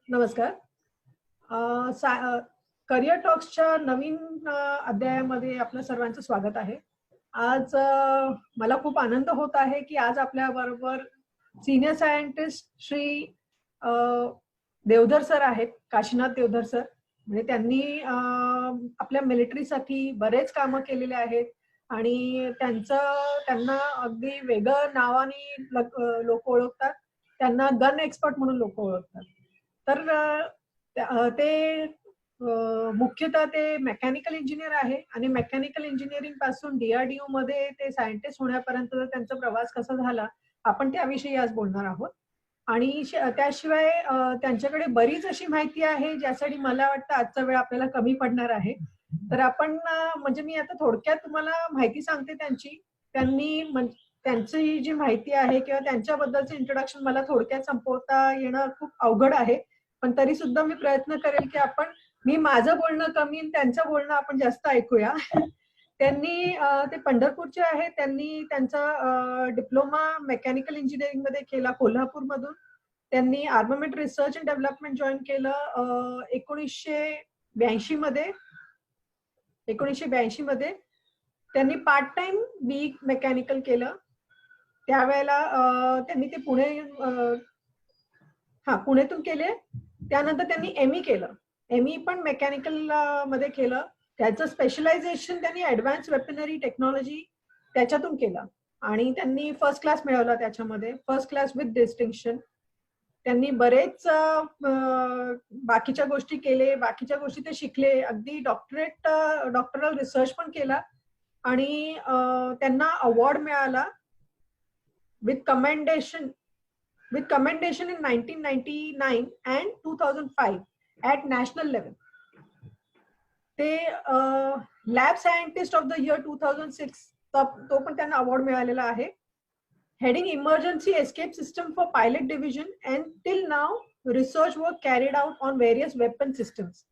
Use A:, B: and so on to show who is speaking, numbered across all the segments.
A: नमस्कार. करिअर टॉक्सच्या नवीन अध्यायामध्ये आपलं सर्वांचं स्वागत आहे. आज मला खूप आनंद होत आहे की आज आपल्या बरोबर सीनियर सायंटिस्ट श्री अ, देवधर सर आहेत, काशीनाथ देवधर सर. म्हणजे त्यांनी आपल्या मिलिटरीसाठी बरेच कामं केलेले आहेत आणि त्यांना अगदी वेगळं नावाने लोक ओळखतात. त्यांना गन एक्सपर्ट म्हणून लोक ओळखतात. तर ते मुख्यतः ते मेकॅनिकल इंजिनियर आहे आणि मेकॅनिकल इंजिनिअरिंग पासून DRDO मध्ये ते सायंटिस्ट होण्यापर्यंत त्यांचा प्रवास कसा झाला, आपण त्याविषयी आज बोलणार आहोत. आणि त्याशिवाय त्यांच्याकडे बरीच अशी माहिती आहे, ज्यासाठी मला वाटतं आजचा वेळ आपल्याला कमी पडणार आहे. तर आपण म्हणजे मी आता थोडक्यात तुम्हाला माहिती सांगते त्यांची. त्यांची जी माहिती आहे किंवा त्यांच्याबद्दलचं इंट्रोडक्शन मला थोडक्यात संपवता येणं खूप अवघड आहे. पण तरी सुद्धा मी प्रयत्न करेल की मी माझं बोलणं कमी आणि त्यांचं बोलणं आपण जास्त ऐकूया. ते पंढरपूरचे आहेत. त्यांनी त्यांचा डिप्लोमा मेकॅनिकल इंजिनिअरिंग मध्ये केला कोल्हापूरमधून. त्यांनी आर्ममेंट रिसर्च अँड डेव्हलपमेंट जॉईन केलं 1982 मध्ये. त्यांनी पार्ट टाइम बी मेकॅनिकल केलं. त्यावेळेला त्यांनी ते पुण्यातून केले. त्यानंतर त्यांनी ME केलं. ME पण मेकॅनिकल मध्ये केलं. त्याचं स्पेशलायझेशन त्यांनी ऍडव्हान्स वेपनरी टेक्नॉलॉजी त्याच्यातून केलं आणि त्यांनी फर्स्ट क्लास मिळवला त्याच्यामध्ये, फर्स्ट क्लास विथ डिस्टिंक्शन. त्यांनी बरेच बाकीच्या गोष्टी केले, बाकीच्या गोष्टी ते शिकले, अगदी डॉक्टरल रिसर्च पण केला आणि त्यांना अवॉर्ड मिळाला with commendation in 1999 and 2005 at national level. ते lab scientist of the year 2006 तो पण त्यांना अवॉर्ड मिळालेला आहे. Heading emergency escape system for pilot division and till now research work carried out on various weapon systems.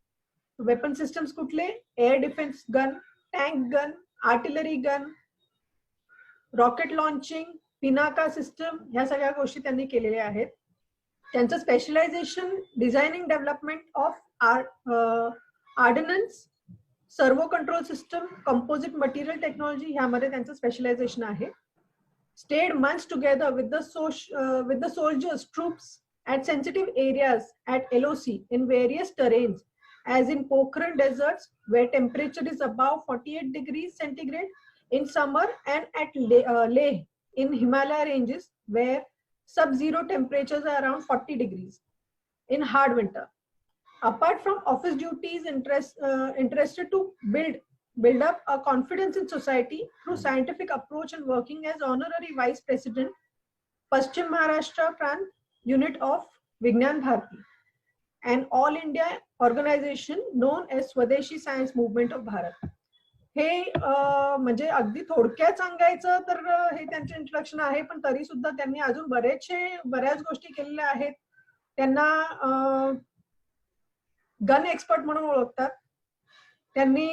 A: Weapon systems कुठले? Air defence gun, tank gun, artillery gun, rocket launching, Pinaka system, ह्या सगळ्या गोष्टी त्यांनी केलेल्या आहेत. त्यांचं specialisation designing development of आर्डिनन्स, servo control system, composite material technology ह्यामध्ये त्यांचं स्पेशलायझेशन आहे. Stayed months together with the soldiers troops at sensitive areas at LOC in various terrains, as in Pokhran deserts where temperature is above 48 degrees centigrade in summer, and at Leh in Himalaya ranges where sub-zero temperatures are around 40 degrees in hard winter. Apart from office duties, interested to build up a confidence in society through scientific approach and working as honorary vice president, Paschim Maharashtra Prant unit of Vignan Bharati, an all India organization known as Swadeshi Science Movement of Bharat. हे म्हणजे अगदी थोडक्यात सांगायचं तर हे त्यांचे introduction आहे, पण तरी सुद्धा त्यांनी अजून बऱ्याच गोष्टी केलेल्या आहेत. त्यांना गन एक्सपर्ट म्हणून ओळखतात. त्यांनी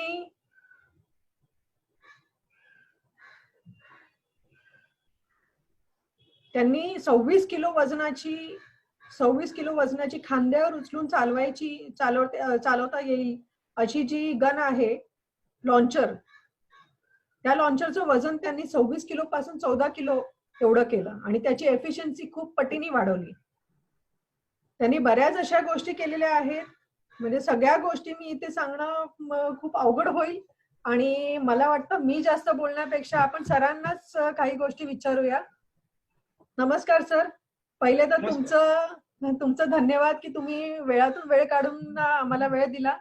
A: 26 किलो वजनाची खांद्यावर उचलून चालवता येईल अशी जी गन आहे, लॉन्चर, त्या लॉन्चरचं वजन त्यांनी 26 किलो पासून 14 किलो एवढं केलं आणि त्याची एफिशियन्सी खूप पटीने वाढवली. त्यांनी बऱ्याच अशा गोष्टी केलेल्या आहेत. म्हणजे सगळ्या गोष्टी मी इथे सांगणं खूप अवघड होईल आणि मला वाटतं मी जास्त बोलण्यापेक्षा आपण सरांनाच काही गोष्टी विचारूया. नमस्कार सर. पहिले तर तुमचं धन्यवाद की तुम्ही वेळातून वेळ काढून आम्हाला वेळ दिला.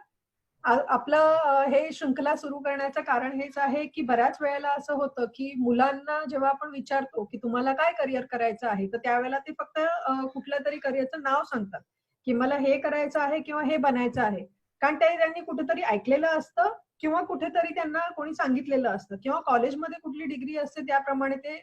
A: आपलं हे शृंखला सुरू करण्याचं कारण हेच आहे की बऱ्याच वेळेला असं होतं की मुलांना जेव्हा आपण विचारतो की तुम्हाला काय करिअर करायचं आहे, तर त्यावेळेला ते फक्त कुठल्या तरी करिअरचं नाव सांगतात की मला हे करायचं आहे किंवा हे बनायचं आहे. कारण त्यांनी कुठेतरी ऐकलेलं असतं किंवा कुठेतरी त्यांना कोणी सांगितलेलं असतं किंवा कॉलेजमध्ये कुठली डिग्री असते त्याप्रमाणे ते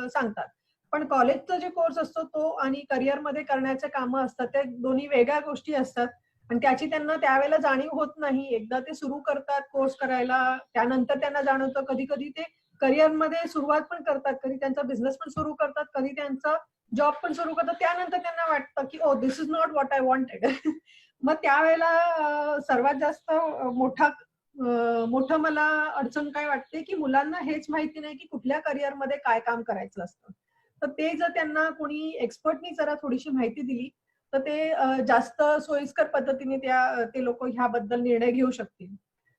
A: सांगतात. पण कॉलेजचा जे कोर्स असतो तो आणि करिअरमध्ये करण्याचे कामं असतात, त्या दोन्ही वेगळ्या गोष्टी असतात आणि त्याची त्यांना त्यावेळेला जाणीव होत नाही. एकदा ते सुरू करतात कोर्स करायला, त्यानंतर त्यांना जाणवतं. कधी कधी ते करिअरमध्ये सुरुवात पण करतात, कधी त्यांचा बिझनेस पण सुरू करतात, कधी त्यांचं जॉब पण सुरू करतात, त्यानंतर त्यांना वाटतं की oh this is not what I wanted. मग त्यावेळेला सर्वात जास्त मोठं मला अडचण काय वाटते की मुलांना हेच माहिती नाही की कुठल्या करिअरमध्ये काय काम करायचं असतं. तर ते जर त्यांना कोणी एक्सपर्टनी जरा थोडीशी माहिती दिली तर ते जास्त सोयीस्कर पद्धतीने ते लोक ह्याबद्दल निर्णय घेऊ शकतील.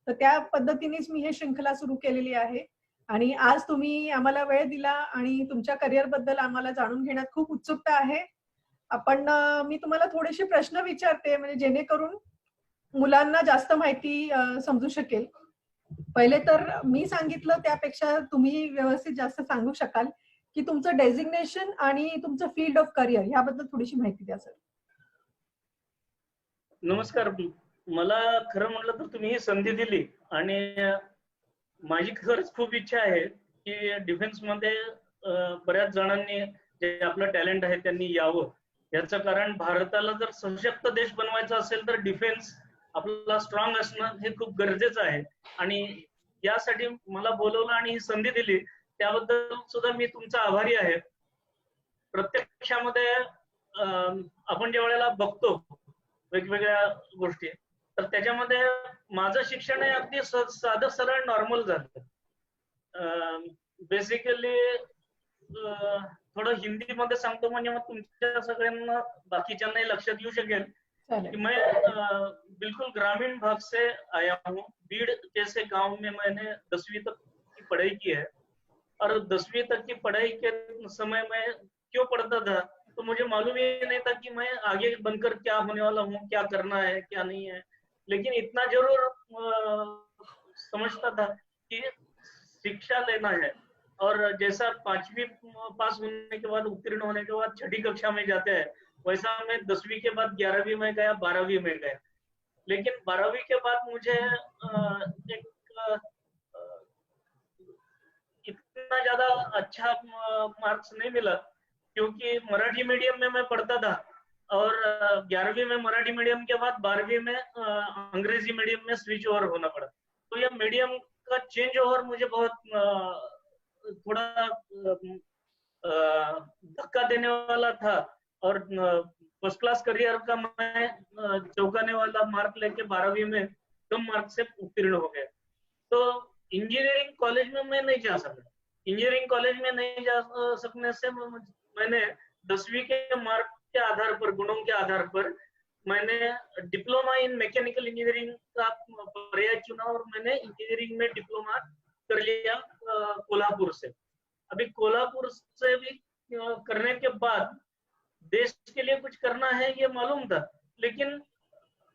A: तर त्या पद्धतीनेच मी हे श्रृंखला सुरू केलेली आहे. आणि आज तुम्ही आम्हाला वेळ दिला आणि तुमच्या करिअर बद्दल आम्हाला जाणून घेण्यात खूप उत्सुकता आहे. मी तुम्हाला थोडेसे प्रश्न विचारते म्हणजे जेणेकरून मुलांना जास्त माहिती समजू शकेल. पहिले तर मी सांगितलं त्यापेक्षा तुम्ही व्यवस्थित जास्त सांगू शकाल की तुमचं डेझिग्नेशन आणि तुमचं फील्ड ऑफ करिअर याबद्दल थोडीशी माहिती द्या सर.
B: नमस्कार. मला खरं म्हटलं तर तुम्ही ही संधी दिली आणि माझी खरंच खूप इच्छा आहे की डिफेन्स मध्ये बऱ्याच जणांनी जे आपलं टॅलेंट आहे त्यांनी यावं. याचं कारण भारताला जर सशक्त देश बनवायचा असेल तर डिफेन्स आपल्याला स्ट्रॉंग असणं हे खूप गरजेचं आहे. आणि यासाठी मला बोलवलं आणि ही संधी दिली त्याबद्दल सुद्धा मी तुमचा आभारी आहे. प्रत्यक्षामध्ये आपण ज्या वेळेला बघतो वेगवेगळ्या गोष्टी तर त्याच्यामध्ये माझं शिक्षण हे अगदी साधं सरळ नॉर्मल झालं. बेसिकली थोडं हिंदी मध्ये सांगतो म्हणजे मग तुमच्या सगळ्यांना बाकीच्यांनाही लक्षात येऊ शकेल कि मैं बिल्कुल ग्रामीण भाग से आया हूँ. बीड़ जैसे गांव में मैंने 10वीं तक की पढ़ाई की है और 10वीं तक की पढ़ाई के समय में क्यों पढ़ता था तो मुझे मालूम ही नहीं था कि मैं आगे बनकर क्या होने वाला हूँ, क्या करना है क्या नहीं है. लेकिन इतना जरूर समझता था कि शिक्षा लेना है. और जैसा 5वीं पास होने के बाद उत्तीर्ण होने के बाद 6ठी कक्षा में जाते हैं वैसा मैं 10वीं के बाद 11वीं में गया, 12वीं में गया. लेकिन 12वीं के बाद मुझे एक इतना ज्यादा अच्छा मार्क्स नहीं मिला क्योंकि मराठी मीडियम में मैं पढ़ता था और 11वीं में मराठी मीडियम के बाद 12वीं में अंग्रेजी मीडियम में स्विच ओवर होना पड़ा. तो यह मीडियम का चेंज ओवर मुझे बहुत थोड़ा धक्का देने वाला था और फर्स्ट क्लास करियर का मैं चौंकाने वाला मार्क लेके 12वीं में कम मार्क से उत्तीर्ण हो गया. तो इंजीनियरिंग कॉलेज में मैं नहीं जा सका. इंजीनियरिंग कॉलेज में नहीं जा सकने से मैंने 10वीं के मार्क के आधार पर, गुणों के आधार पर मैंने डिप्लोमा इन मैकेनिकल इंजीनियरिंग का पर्याय चुना और मैंने इंजीनियरिंग में डिप्लोमा कर लिया कोल्हापुर से. अभी कोल्हापुर से भी करने के बाद देश के लिए कुछ करना है ये मालूम था लेकिन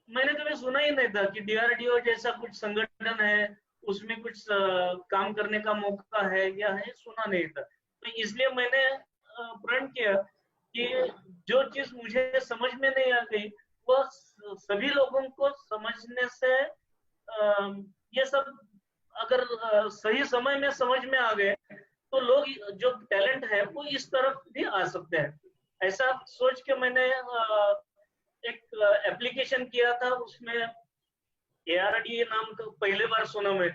B: मैंने कभी सुना ही नहीं था कि डीआरडीओ जैसा कुछ संगठन है उसमें कुछ काम करने का मौका है या है, सुना नहीं था. तो इसलिए मैंने प्रण किया कि जो चीज मुझे समझ में नहीं आ गई वो सभी लोगों को समझने से ये सब अगर सही समय में समझ में आ गए तो लोग जो टैलेंट है वो इस तरफ भी आ सकते हैं. ऐसा सोच के मैंने एक एप्लीकेशन किया था. उसमें ARDA नाम का पहले बार सुना मैं.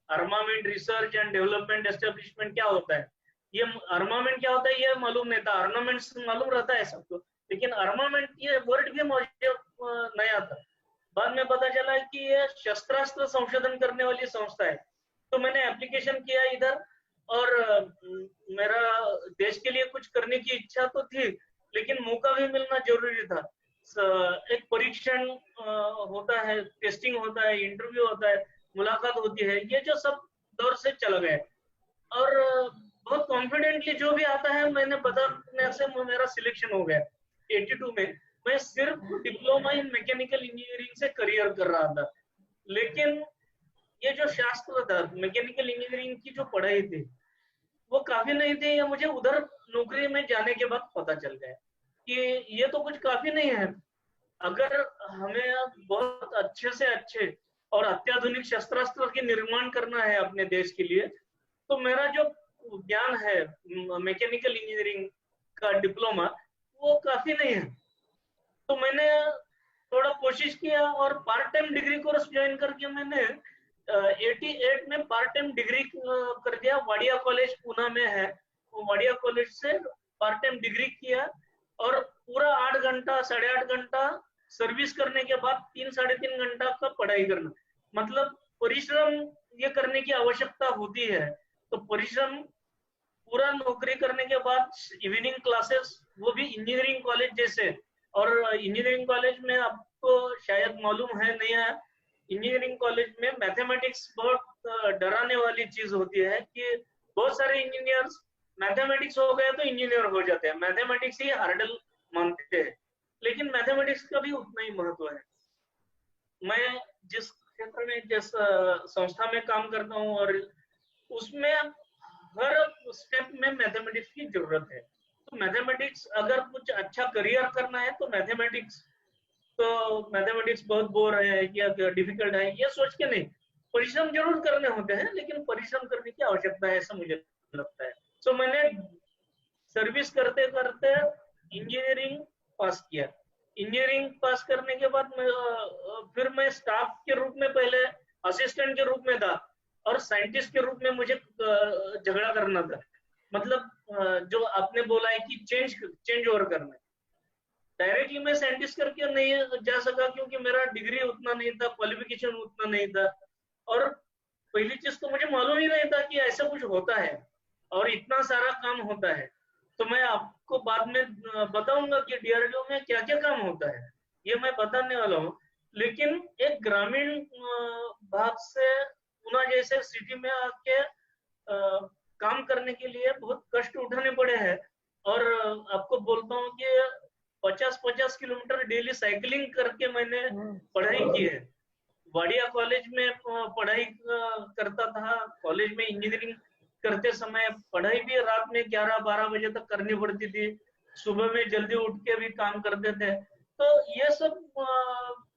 B: Armament research and development establishment क्या होता है, ये आर्मामेंट क्या होता है ये मालूम नहीं था. आर्मामेंट्स मालूम रहता है सबको लेकिन आर्मामेंट ये वर्ड भी मुझे नया था. बाद में पता चला कि ये शस्त्रास्त्र संशोधन करने वाली संस्था है. तो मैंने एप्लीकेशन किया इधर और मेरा देश के लिए कुछ करने की इच्छा तो थी लेकिन मौका भी मिलना जरूरी था. एक परीक्षण होता है, टेस्टिंग होता है, इंटरव्यू होता है, मुलाकात होती है, ये जो सब दौर से चला गया और बहुत कॉन्फिडेंटली जो भी आता है मैंने बताने से मेरा सिलेक्शन हो गया. 82 में मैं सिर्फ डिप्लोमा इन मैकेनिकल इंजीनियरिंग से करियर कर रहा था लेकिन ये जो शास्त्र था मैकेनिकल इंजीनियरिंग की जो पढ़ाई थी वो काफी नहीं थी. ये मुझे उधर नौकरी में जाने के बाद पता चल गया कि ये तो कुछ काफी नहीं है. अगर हमें बहुत अच्छे से अच्छे और अत्याधुनिक शस्त्रास्त्र के निर्माण करना है अपने देश के लिए तो मेरा जो ज्ञान है मैकेनिकल इंजीनियरिंग का डिप्लोमा वो काफी नहीं है. तो मैंने थोड़ा कोशिश किया और part time degree course join करके मैंने 88 में पार्ट टाइम डिग्री कर दिया. वाडिया कॉलेज पूना में है. वाडिया कॉलेज से पार्ट टाइम डिग्री किया और पूरा 8 घंटा 8.5 घंटा सर्विस करने के बाद 3-3.5 घंटा का पढ़ाई करना। मतलब परिश्रम ये करने की आवश्यकता होती है। तो परिश्रम पूरा नौकरी करने के बाद इवनिंग क्लासेस, वो भी इंजीनियरिंग कॉलेज जैसे। और इंजीनियरिंग कॉलेज में आपको शायद मालूम है नहीं है, इंजीनियरिंग कॉलेज में मैथमेटिक्स बहुत डराने वाली चीज होती है कि बहुत सारे इंजीनियर्स मैथमेटिक्स हो गए तो इंजीनियर हो जाते हैं, मैथमेटिक्स ही हार्डल मानते हैं। लेकिन मैथमेटिक्स का भी उतना ही महत्व है। मैं जिस क्षेत्र में, जिस संस्था में काम करता हूँ, और उसमें हर स्टेप में मैथमेटिक्स की जरूरत है। तो मैथमेटिक्स, अगर कुछ अच्छा करियर करना है तो मैथमेटिक्स बहुत बोर है या डिफिकल्ट है ये सोच के नहीं, परिश्रम जरूर करने होते हैं, लेकिन परिश्रम करने की आवश्यकता है, ऐसा मुझे लगता है। सो मैंने सर्विस करते करते इंजीनियरिंग पास किया। इंजीनियरिंग पास करने के बाद फिर मैं स्टाफ के रूप में, पहले असिस्टेंट के रूप में था, और साइंटिस्ट के रूप में मुझे झगड़ा करना था। मतलब जो आपने बोला है कि चेंज ओवर करना है, डायरेक्टली मैं साइंटिस्ट करके नहीं जा सका क्योंकि मेरा डिग्री उतना नहीं था, क्वालिफिकेशन उतना नहीं था, और पहली चीज तो मुझे मालूम ही नहीं था कि ऐसा कुछ होता है और इतना सारा काम होता है। तो मैं आपको बाद में बताऊंगा कि डीआरडीओ में क्या क्या काम होता है, ये मैं बताने वाला हूँ। लेकिन एक ग्रामीण भाग से पुणे जैसे सिटी में आके काम करने के लिए बहुत कष्ट उठाने पड़े हैं। और आपको बोलता हूँ कि 50-50 किलोमीटर डेली साइकिलिंग करके मैंने पढ़ाई की है। वाडिया कॉलेज में पढ़ाई करता था। कॉलेज में इंजीनियरिंग करते समय पढ़ाई भी रात में 11-12 बजे तक करनी पड़ती थी, सुबह में जल्दी उठ के भी काम करते थे। तो ये सब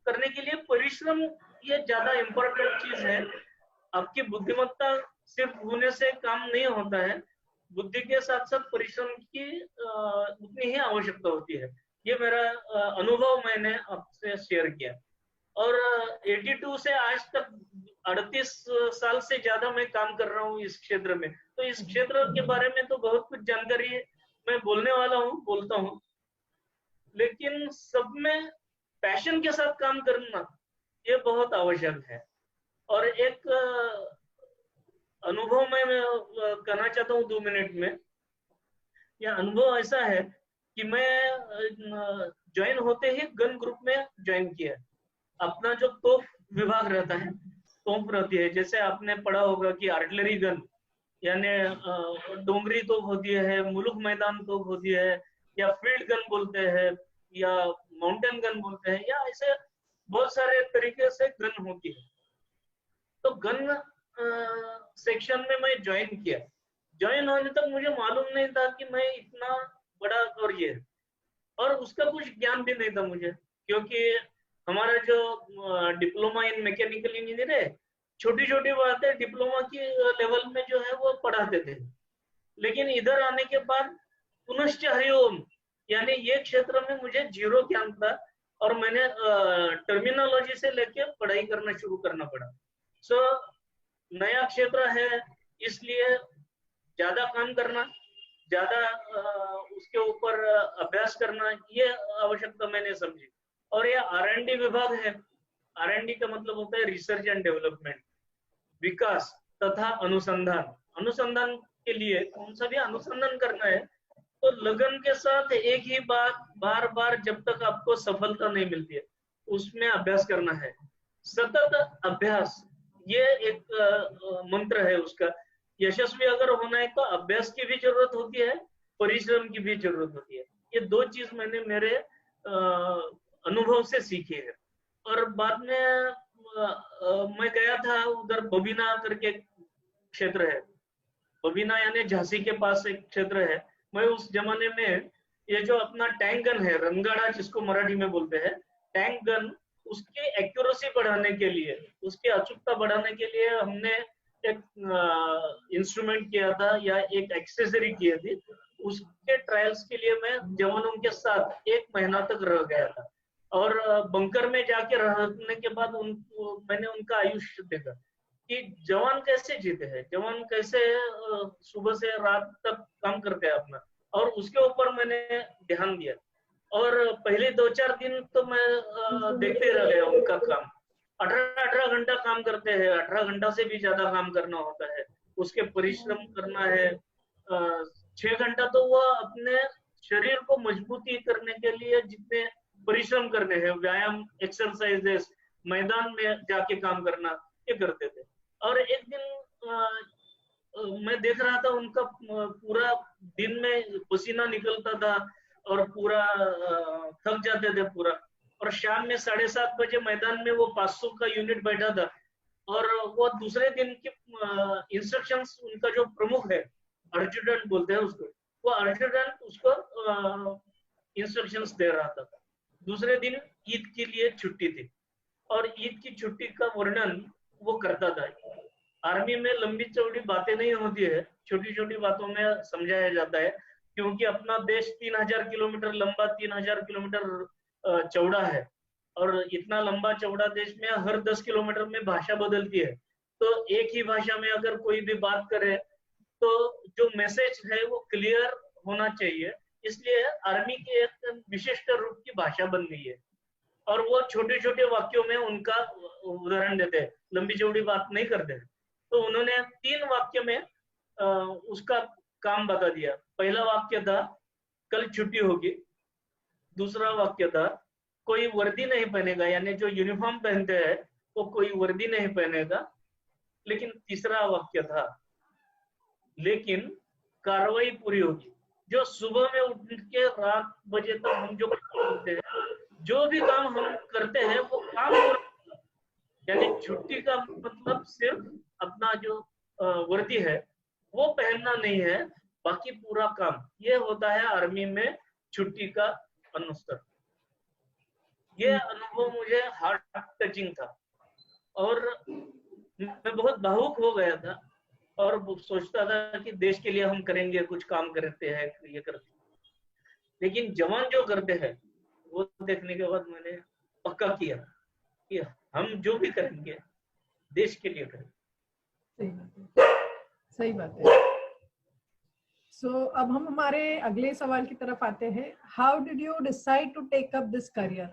B: करने के लिए परिश्रम ये ज्यादा इम्पोर्टेंट चीज है। आपकी बुद्धिमत्ता सिर्फ होने से काम नहीं होता है, बुद्धि के साथ साथ परिश्रम की उतनी ही आवश्यकता होती है। ये मेरा अनुभव मैंने आपसे शेयर किया। और 82 से आज तक 38 साल से ज्यादा मैं काम कर रहा हूँ इस क्षेत्र में। तो इस क्षेत्र के बारे में तो बहुत कुछ जानकारी मैं बोलने वाला हूँ, बोलता हूँ, लेकिन सब में पैशन के साथ काम करना ये बहुत आवश्यक है। और एक अनुभव मैं करना चाहता हूँ 2 मिनट में। यह अनुभव ऐसा है कि मैं ज्वाइन होते ही गन ग्रुप में ज्वाइन किया। अपना जो तोप विभाग रहता है, तोप रहती है, जैसे आपने पढ़ा होगा कि आर्टिलरी गन यानी डोंगरी तोप होती है, मुलुक मैदान तोप होती है, या फील्ड गन बोलते हैं, या माउंटेन गन बोलते हैं, या ऐसे बहुत सारे तरीके से गन होती है। तो गन सेक्शन में मैं ज्वाइन किया। ज्वाइन होने तक मुझे मालूम नहीं था कि मैं इतना बड़ा, और ये, और उसका कुछ ज्ञान भी नहीं था मुझे, क्योंकि हमारा जो डिप्लोमा इन मैकेनिकल इंजीनियर है, छोटी छोटी बातें डिप्लोमा की लेवल में जो है वो पढ़ाते थे। लेकिन इधर आने के बाद पुनश्च हरिओम, यानी ये क्षेत्र में मुझे जीरो ज्ञान था, और मैंने टर्मिनोलॉजी से लेके पढ़ाई करना शुरू करना पड़ा। सो नया क्षेत्र है, इसलिए ज्यादा काम करना, ज्यादा उसके ऊपर अभ्यास करना, ये आवश्यकता मैंने समझी। और ये R&D विभाग है। R&D का मतलब होता है रिसर्च एंड डेवलपमेंट, विकास तथा अनुसंधान। अनुसंधान के लिए कौन सा भी अनुसंधान करना है तो लगन के साथ एक ही बात बार बार जब तक आपको सफलता नहीं मिलती है उसमें अभ्यास करना है। सतत अभ्यास, ये एक मंत्र है उसका। यशस्वी अगर होना है तो अभ्यास की भी जरूरत होती है, परिश्रम की भी जरूरत होती है। ये 2 चीज मैंने मेरे अनुभव से सीखी है। और बाद में मैं गया था उधर, बबीना करके क्षेत्र है, बबीना यानी झांसी के पास एक क्षेत्र है। मैं उस जमाने में ये जो अपना टैंक गन है, रंगाड़ा जिसको मराठी में बोलते हैं, टैंक गन, उसकी एक्यूरेसी बढ़ाने के लिए, उसकी अचूकता बढ़ाने के लिए हमने एक इंस्ट्रूमेंट किया था, या एक एक्सेसरी की थी। उसके ट्रायल्स के लिए मैं जवानों के साथ 1 महीना तक रह गया था। और बंकर में जाके रहने के बाद मैंने उनका आयुष्य देखा कि जवान कैसे जीते हैं, जवान कैसे सुबह से रात तक काम करते हैं अपना। और उसके ऊपर मैंने ध्यान दिया। और पहले 2-4 दिन तो मैं देखते रह गया उनका काम। 18-18 घंटा काम करते हैं, 18 घंटा से भी ज्यादा काम करना होता है, उसके परिश्रम करना है। 6 घंटा तो वो अपने शरीर को मजबूती करने के लिए जितने परिश्रम करने हैं, व्यायाम, एक्सरसाइजेस, मैदान में जाके काम करना, ये करते थे। और एक दिन मैं देख रहा था उनका पूरा दिन में पसीना निकलता था और पूरा थक जाते थे पूरा। और शाम में 7:30 बजे मैदान में वो 500 का यूनिट बैठा था, और वो दूसरे दिन की इंस्ट्रक्शंस, उनका जो प्रमुख है, एडजुटेंट बोलते हैं उसको, वो एडजुटेंट उसको इंस्ट्रक्शंस दे रहा था। दूसरे दिन ईद के लिए छुट्टी थी, और ईद की छुट्टी का वर्णन वो करता था। आर्मी में लंबी चौड़ी बातें नहीं होती है, छोटी छोटी बातों में समझाया जाता है, क्योंकि अपना देश 3000 किलोमीटर लंबा, 3000 किलोमीटर चौड़ा है, और इतना लंबा चौड़ा देश में हर 10 किलोमीटर में भाषा बदलती है। तो एक ही भाषा में अगर कोई भी बात करे तो जो मैसेज है वो क्लियर होना चाहिए, इसलिए आर्मी की एक विशिष्ट रूप की भाषा बन गई है। और वो छोटे छोटे वाक्यों में उनका उदाहरण देते हैं, लंबी चौड़ी बात नहीं करते। तो उन्होंने 3 वाक्य में उसका काम बता दिया। पहला वाक्य था, कल छुट्टी होगी। दूसरा वाक्य था, कोई वर्दी नहीं पहनेगा, यानी जो यूनिफॉर्म पहनते हैं वो कोई वर्दी नहीं पहनेगा। लेकिन तीसरा वाक्य था, लेकिन कार्रवाई पूरी होगी। जो सुबह में उठ के रात बजे तक हम जो काम करते हैं, जो भी काम हम करते हैं वो काम पूरा, यानी छुट्टी का मतलब सिर्फ अपना जो वर्दी है वो पहनना नहीं है, बाकी पूरा काम। ये होता है आर्मी में छुट्टी का अनुसार। ये अनुभव मुझे हार्ट टचिंग था, और मैं बहुत भावुक हो गया था, और सोचता था कि देश के लिए हम करेंगे, कुछ काम करते हैं, ये करते हैं। लेकिन जवान जो करते हैं वो देखने के बाद मैंने पक्का किया कि हम जो भी करेंगे देश के लिए करेंगे।
A: सही बात है। सो अब हम हमारे अगले सवाल की तरफ आते हैं। How did you decide to take up this career?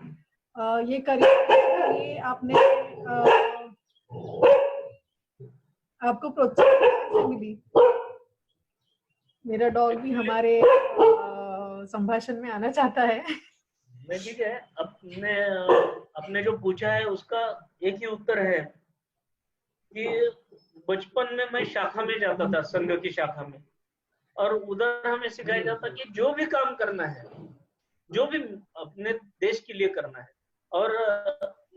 A: ये करियर ये आपने आपको प्रोत्साहन से मिली? मेरा डॉग भी हमारे संभाषण में आना चाहता है।
B: मैं ठीक है, अपने जो पूछा है उसका एक ही उत्तर है कि बचपन में मैं शाखा में जाता था, संघ की शाखा में, और उधर हमें सिखाया जाता कि जो भी काम करना है, जो भी अपने देश के लिए करना है। और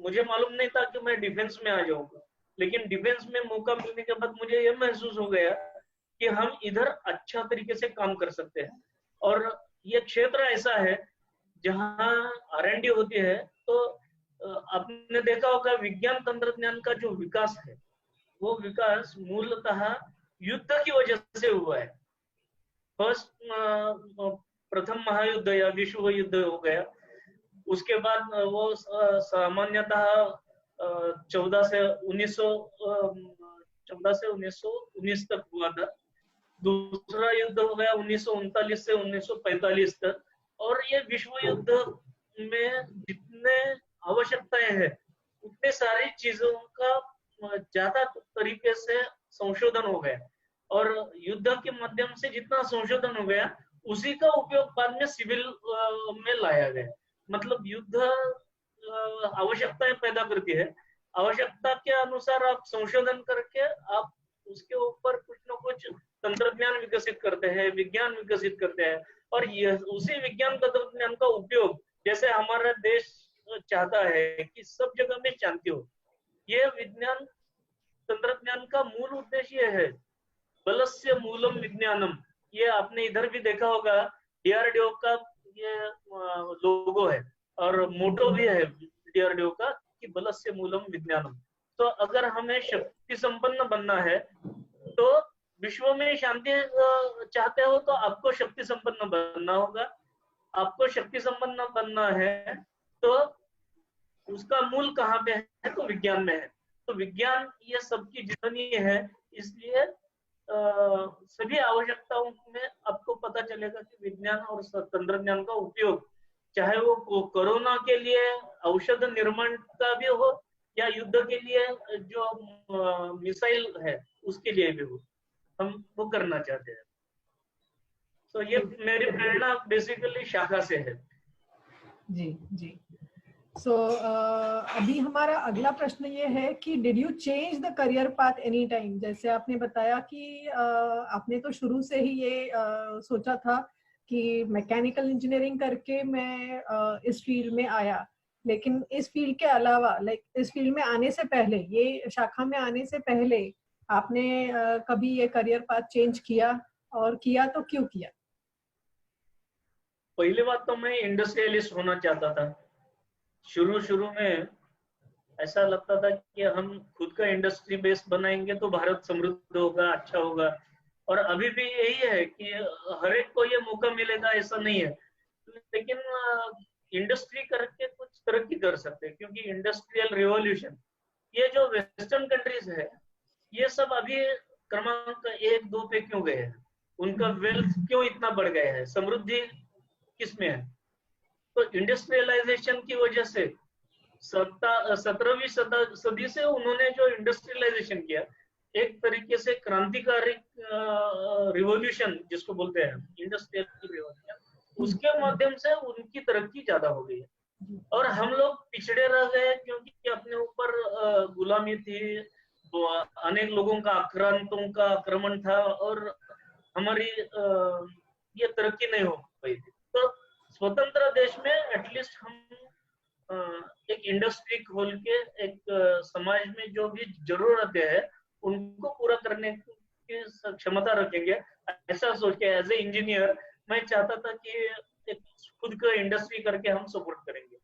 B: मुझे मालूम नहीं था कि मैं डिफेंस में आ जाऊंगा, लेकिन डिफेंस में मौका मिलने के बाद मुझे यह महसूस हो गया कि हम इधर अच्छा तरीके से काम कर सकते हैं। और ये क्षेत्र ऐसा है जहाँ R&D होती है, तो आपने देखा होगा विज्ञान तंत्रज्ञान का जो विकास है वो विकास मूलतः युद्ध की वजह से हुआ है। प्रथम महायुद्ध या विश्व युद्ध हो गया, उसके बाद वो सामान्यतः 14 से 1919 तक हुआ था। दूसरा युद्ध हो गया 1939 से 1945 तक। और ये विश्व युद्ध में जितने आवश्यकताएं हैं उतने सारी चीजों का ज्यादा तरीके से संशोधन हो गया, और युद्ध के माध्यम से जितना संशोधन हो गया उसी का उपयोग बाद में सिविल में लाया गया। मतलब युद्ध आवश्यकताएं पैदा करती है, आवश्यकता के अनुसार आप संशोधन करके आप उसके ऊपर कुछ न कुछ तंत्रज्ञान विकसित करते हैं, विज्ञान विकसित करते हैं, और उसी विज्ञान तंत्रज्ञान का उपयोग, जैसे हमारा देश चाहता है कि सब जगह में शांति हो, ये विज्ञान तंत्रज्ञान का मूल उद्देश्य है। बलस्य मूलम विज्ञानम, ये आपने इधर भी देखा होगा, DRDO का ये लोगो है, और मोटो भी है DRDO का कि बलस्य मूलम विज्ञानम। तो अगर हमें शक्ति संपन्न बनना है, तो विश्व में शांति चाहते हो तो आपको शक्ति संपन्न बनना होगा। आपको शक्ति संपन्न बनना है तो उसका मूल कहाँ पे है? तो विज्ञान में है। तो विज्ञान ये सबकी जननी है, इसलिए सभी आवश्यकताओं में आपको पता चलेगा कि विज्ञान और तंत्रज्ञान का उपयोग, चाहे वो कोरोना के लिए औषध निर्माण का भी हो या युद्ध के लिए जो मिसाइल है उसके लिए भी हो, हम वो करना चाहते हैं। तो ये मेरी प्रेरणा बेसिकली शाखा से है।
A: जी जी। सो अभी हमारा अगला प्रश्न ये है कि did you change the career path any time? जैसे आपने बताया कि आपने तो शुरू से ही ये सोचा था कि मैकेनिकल इंजीनियरिंग करके मैं इस फील्ड में आया, लेकिन इस फील्ड के अलावा, लाइक इस फील्ड में आने से पहले, ये शाखा में आने से पहले आपने कभी ये करियर पाथ चेंज किया, और किया तो क्यों किया?
B: पहली बात तो मैं इंडस्ट्रियलिस्ट होना चाहता था। शुरू में ऐसा लगता था कि हम खुद का इंडस्ट्री बेस बनाएंगे तो भारत समृद्ध होगा, अच्छा होगा। और अभी भी यही है कि हर एक को ये मौका मिलेगा ऐसा नहीं है, लेकिन इंडस्ट्री करके कुछ तरक्की कर सकते हैं, क्योंकि इंडस्ट्रियल रिवॉल्यूशन, ये जो वेस्टर्न कंट्रीज है ये सब अभी क्रमांक 1-2 पे क्यों गए हैं, उनका वेल्थ क्यों इतना बढ़ गया है, समृद्धि किसमें है? तो इंडस्ट्रियलाइजेशन की वजह से 17वीं सदी से उन्होंने जो इंडस्ट्रियलाइजेशन किया, एक तरीके से क्रांतिकारी रिवॉल्यूशन जिसको बोलते हैं इंडस्ट्रियल रिवॉल्यूशन, उसके माध्यम से उनकी तरक्की ज्यादा हो गई है। और हम लोग पिछड़े रह गए क्योंकि अपने ऊपर गुलामी थी, तो अनेक लोगों का आक्रांतों का आक्रमण था और हमारी ये तरक्की नहीं हो पाई थी। तो स्वतंत्र देश में एटलीस्ट हम एक इंडस्ट्री खोल के एक समाज में जो भी जरूरतें है उनको पूरा करने की क्षमता रखेंगे, ऐसा सोच के एज ए इंजीनियर मैं चाहता था कि एक खुद का इंडस्ट्री करके हम सपोर्ट करेंगे।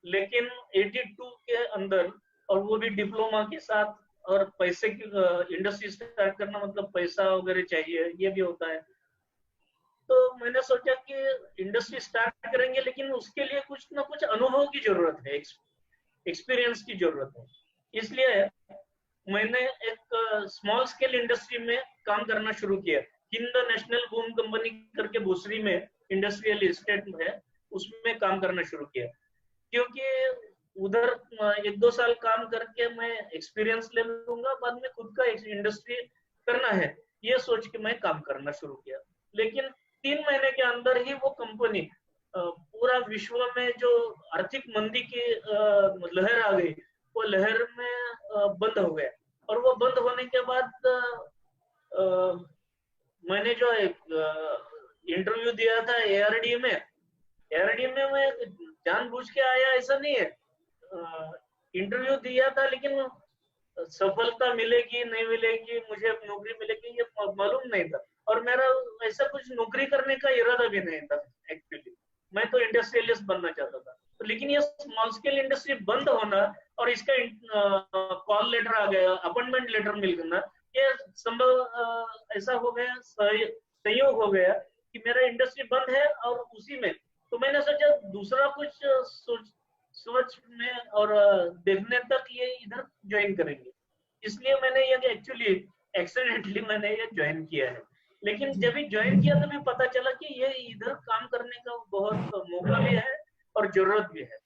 B: लेकिन 82 के अंदर, और वो भी डिप्लोमा के साथ, और पैसे की इंडस्ट्री स्टार्ट करना मतलब पैसा वगैरह चाहिए, ये भी होता है। तो मैंने सोचा कि इंडस्ट्री स्टार्ट करेंगे, लेकिन उसके लिए कुछ ना कुछ अनुभव की जरूरत है, एक्सपीरियंस की जरूरत है। इसलिए मैंने एक स्मॉल स्केल इंडस्ट्री में काम करना शुरू किया। हिंद नेशनल बूम कंपनी करके भूसरी में इंडस्ट्रियल एस्टेट है, उसमें काम करना शुरू किया, क्योंकि उधर 1-2 साल काम करके मैं एक्सपीरियंस ले लूंगा, बाद में खुद का इंडस्ट्री करना है, ये सोच के मैं काम करना शुरू किया। लेकिन 3 महीने के अंदर ही वो कंपनी पूरा विश्व में जो आर्थिक मंदी की लहर आ गई, वो लहर में बंद हो गया। और वो बंद होने के बाद मैंने जो एक इंटरव्यू दिया था एआरडी में मैं जानबूझ के आया ऐसा नहीं है, इंटरव्यू दिया था, लेकिन सफलता मिलेगी नहीं मिलेगी, मुझे नौकरी मिलेगी ये मालूम नहीं था। और मेरा ऐसा कुछ नौकरी करने का इरादा भी नहीं था एक्चुअली, मैं तो इंडस्ट्रियलिस्ट बनना चाहता था। तो लेकिन ये स्मॉल स्केल इंडस्ट्री बंद होना और इसका कॉल लेटर आ गया, अपॉइंटमेंट लेटर मिल गया, ये संभव ऐसा हो गया, संयोग हो गया कि मेरा इंडस्ट्री बंद है। और उसी में तो मैंने सोचा दूसरा कुछ सोच में और देखने तक ये इधर ज्वाइन करेंगे, इसलिए मैंने ये एक्चुअली एक्सीडेंटली मैंने ये ज्वाइन किया है। लेकिन जब भी ज्वाइन किया तो मैं पता चला कि ये इधर काम करने का बहुत मौका भी है और जरूरत भी है,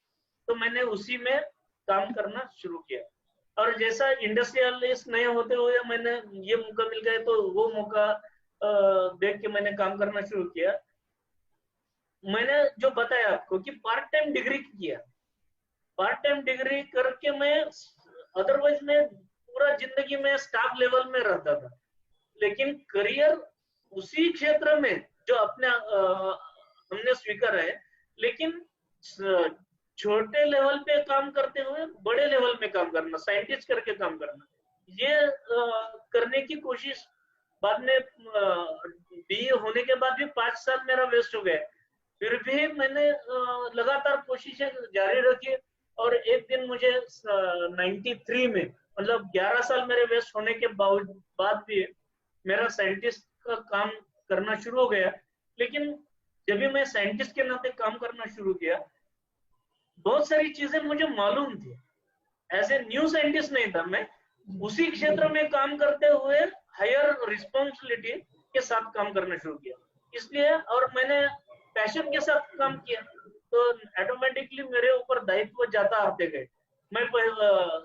B: तो मैंने उसी में काम करना शुरू किया। और जैसा इंडस्ट्रियलिस्ट नहीं होते हुए मैंने ये मौका मिल गया, तो वो मौका देख के मैंने काम करना शुरू किया। मैंने जो बताया आपको कि पार्ट टाइम डिग्री किया, पार्ट टाइम डिग्री करके मैं अदरवाइज मैं पूरा जिंदगी में स्टाफ लेवल में रहता था, लेकिन करियर उसी क्षेत्र में जो अपने हमने स्वीकार है, लेकिन छोटे लेवल पे काम करते हुए बड़े लेवल में काम करना, साइंटिस्ट करके काम करना, ये करने की कोशिश। बाद में बीए होने के बाद भी 5 साल मेरा वेस्ट हो गया, फिर भी मैंने लगातार कोशिशें जारी रखी। और एक दिन मुझे 93 में, मतलब 11 साल मेरे वेस्ट होने के बाद भी मेरा साइंटिस्ट का काम करना शुरू हो गया। लेकिन जब भी मैं साइंटिस्ट के नाते काम करना शुरू किया, बहुत सारी चीजें मुझे मालूम थी, एज ए न्यू साइंटिस्ट नहीं था मैं, उसी क्षेत्र में काम करते हुए हायर रिस्पॉन्सिबिलिटी के साथ काम करना शुरू किया। इसलिए और मैंने पैशन के साथ काम किया तो ऑटोमेटिकली मेरे ऊपर दायित्व ज्यादा आते गए। मैं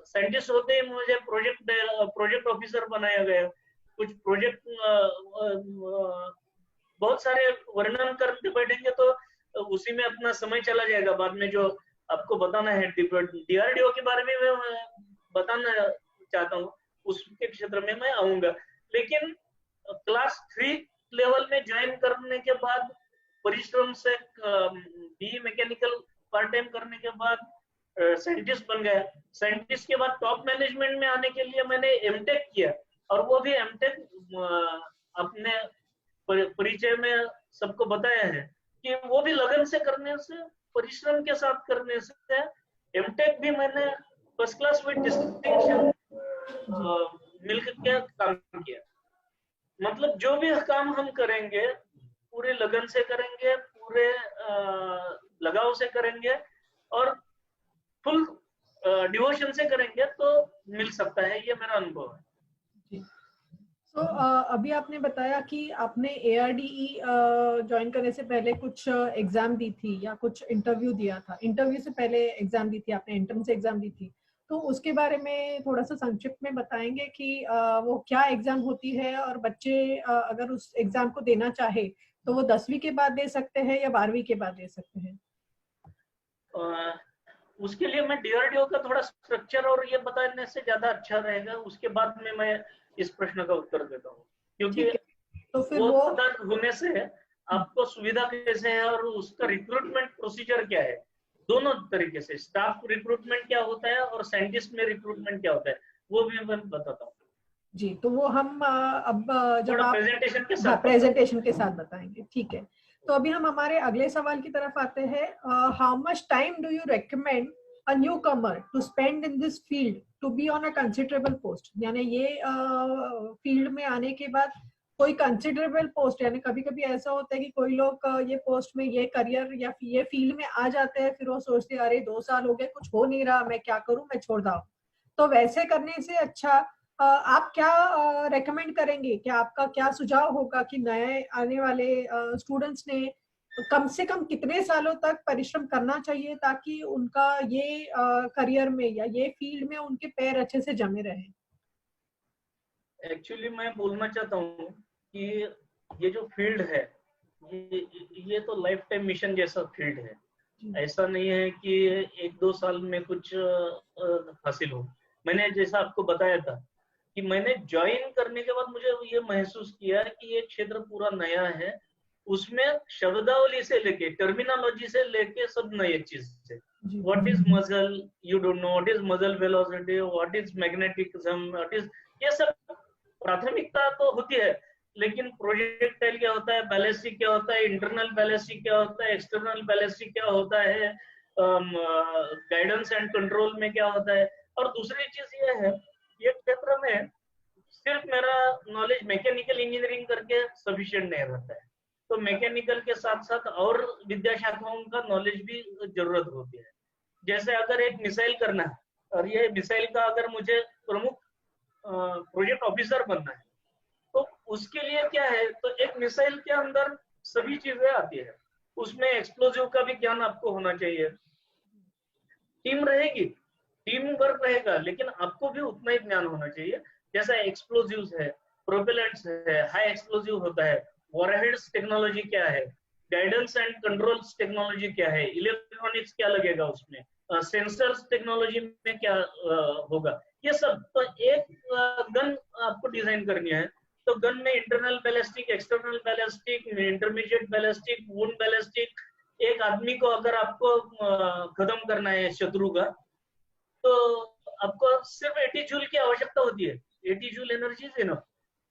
B: साइंटिस्ट होते ही मुझे प्रोजेक्ट ऑफिसर बनाया गया। कुछ प्रोजेक्ट बहुत सारे वर्णन करते बैठेंगे तो उसी में अपना समय चला जाएगा। बाद में जो आपको बताना है डीआरडीओ के बारे में मैं बताना चाहता हूँ, उसके क्षेत्र में मैं आऊंगा। लेकिन क्लास 3 लेवल में ज्वाइन करने के बाद परिश्रम से बी मैकेनिकल पार्ट टाइम करने के बाद साइंटिस्ट बन गया। साइंटिस्ट के बाद टॉप मैनेजमेंट में आने के लिए मैंने एमटेक किया, और वो भी एमटेक अपने परिचय में सबको बताया है कि वो भी लगन से करने से, परिश्रम के साथ करने से एमटेक भी मैंने फर्स्ट क्लास विद डिस्टिंक्शन मिलकर के काम किया। मतलब जो भी काम हम करेंगे पूरे लगन से करेंगे, पूरे लगाव से करेंगे और फुल डिवोशन से करेंगे तो मिल सकता है, ये मेरा अनुभव है।
A: तो अभी आपने बताया कि आपने ARDE ज्वाइन करने से पहले कुछ एग्जाम दी थी या कुछ इंटरव्यू दिया था। इंटरव्यू से पहले एग्जाम दी थी आपने, एंट्रेंस एग्जाम दी थी, तो उसके बारे में थोड़ा सा संक्षिप्त में बताएंगे कि वो क्या एग्जाम होती है, और बच्चे अगर उस एग्जाम को देना चाहे तो वो 10वीं के बाद दे सकते हैं या 12वीं के बाद दे सकते हैं?
B: उसके लिए मैं डीआरडीओ का थोड़ा स्ट्रक्चर और ये बताने से ज्यादा अच्छा रहेगा, उसके बाद में मैं इस प्रश्न का उत्तर देता हूँ। क्योंकि
A: तो फिर
B: वो
A: वो
B: पता होने से आपको सुविधा कैसे है और उसका रिक्रूटमेंट प्रोसीजर क्या है, दोनों तरीके से स्टाफ रिक्रूटमेंट क्या होता है और साइंटिस्ट में रिक्रूटमेंट क्या होता है, वो भी मैं बताता हूँ
A: जी। तो वो हम अब जब आप
B: प्रेजेंटेशन
A: के साथ बताएंगे, ठीक है। तो अभी हम हमारे अगले सवाल की तरफ आते हैं। How much time do you recommend a newcomer to spend in this field to be on a considerable post? यानी ये फील्ड में आने के बाद कोई कंसिडरेबल पोस्ट, यानी कभी कभी ऐसा होता है कि कोई लोग ये पोस्ट में, ये करियर या ये फील्ड में आ जाते हैं, फिर वो सोचते हैं अरे 2 साल हो गए, कुछ हो नहीं रहा, मैं क्या करूं, मैं छोड़ दूं। तो वैसे करने से अच्छा आप क्या रेकमेंड करेंगे? क्या आपका क्या सुझाव होगा कि नए आने वाले स्टूडेंट्स ने कम से कम कितने सालों तक परिश्रम करना चाहिए ताकि उनका ये करियर में या ये फील्ड में उनके पैर अच्छे से जमे रहे?
B: एक्चुअली मैं बोलना चाहता हूँ कि ये जो फील्ड है ये तो लाइफ टाइम मिशन जैसा फील्ड है। ऐसा नहीं है कि 1-2 साल में कुछ हासिल हो। मैंने जैसा आपको बताया था कि मैंने ज्वाइन करने के बाद मुझे ये महसूस किया कि ये क्षेत्र पूरा नया है, उसमें शब्दावली से लेके टर्मिनोलॉजी से लेके सब नए चीज है। What is muscle, you don't know what is muscle velocity, what is magnetism, what is, ये सब प्राथमिकता तो होती है, लेकिन प्रोजेक्टाइल क्या होता है, बैलिस्टिक क्या होता है, इंटरनल बैलिस्टिक क्या होता है, एक्सटर्नल बैलिस्टिक क्या होता है, गाइडेंस एंड कंट्रोल में क्या होता है। और दूसरी चीज ये है, ये क्षेत्र में सिर्फ मेरा नॉलेज मैकेनिकल इंजीनियरिंग करके सफिशिएंट नहीं रहता है, तो मैकेनिकल के साथ साथ और विद्या शाखाओं का नॉलेज भी जरूरत होती है। जैसे अगर एक मिसाइल करना है और ये मिसाइल का अगर मुझे प्रमुख प्रोजेक्ट ऑफिसर बनना है, तो उसके लिए क्या है, तो एक मिसाइल के अंदर सभी चीजें आती है, उसमें एक्सप्लोजिव का भी ज्ञान आपको होना चाहिए। टीम रहेगी, टीम वर्क रहेगा, लेकिन आपको भी उतना ही ज्ञान होना चाहिए। जैसा एक्सप्लोजिव्स है, प्रोपेलेंट्स है, हाई एक्सप्लोजिव होता है, वॉरहेड्स टेक्नोलॉजी क्या है, गाइडेंस एंड कंट्रोल्स टेक्नोलॉजी क्या है, इलेक्ट्रॉनिक्स क्या लगेगा उसमें, सेंसर्स टेक्नोलॉजी में क्या होगा, ये सब। तो एक गन आपको डिजाइन करनी है, तो गन में internal ballistic, external ballistic, intermediate ballistic, wound ballistic. एक आदमी को अगर आपको खत्म करना है शत्रु का, तो आपको सिर्फ 80 जूल की आवश्यकता होती है, 80 जूल एनर्जी इज इनफ।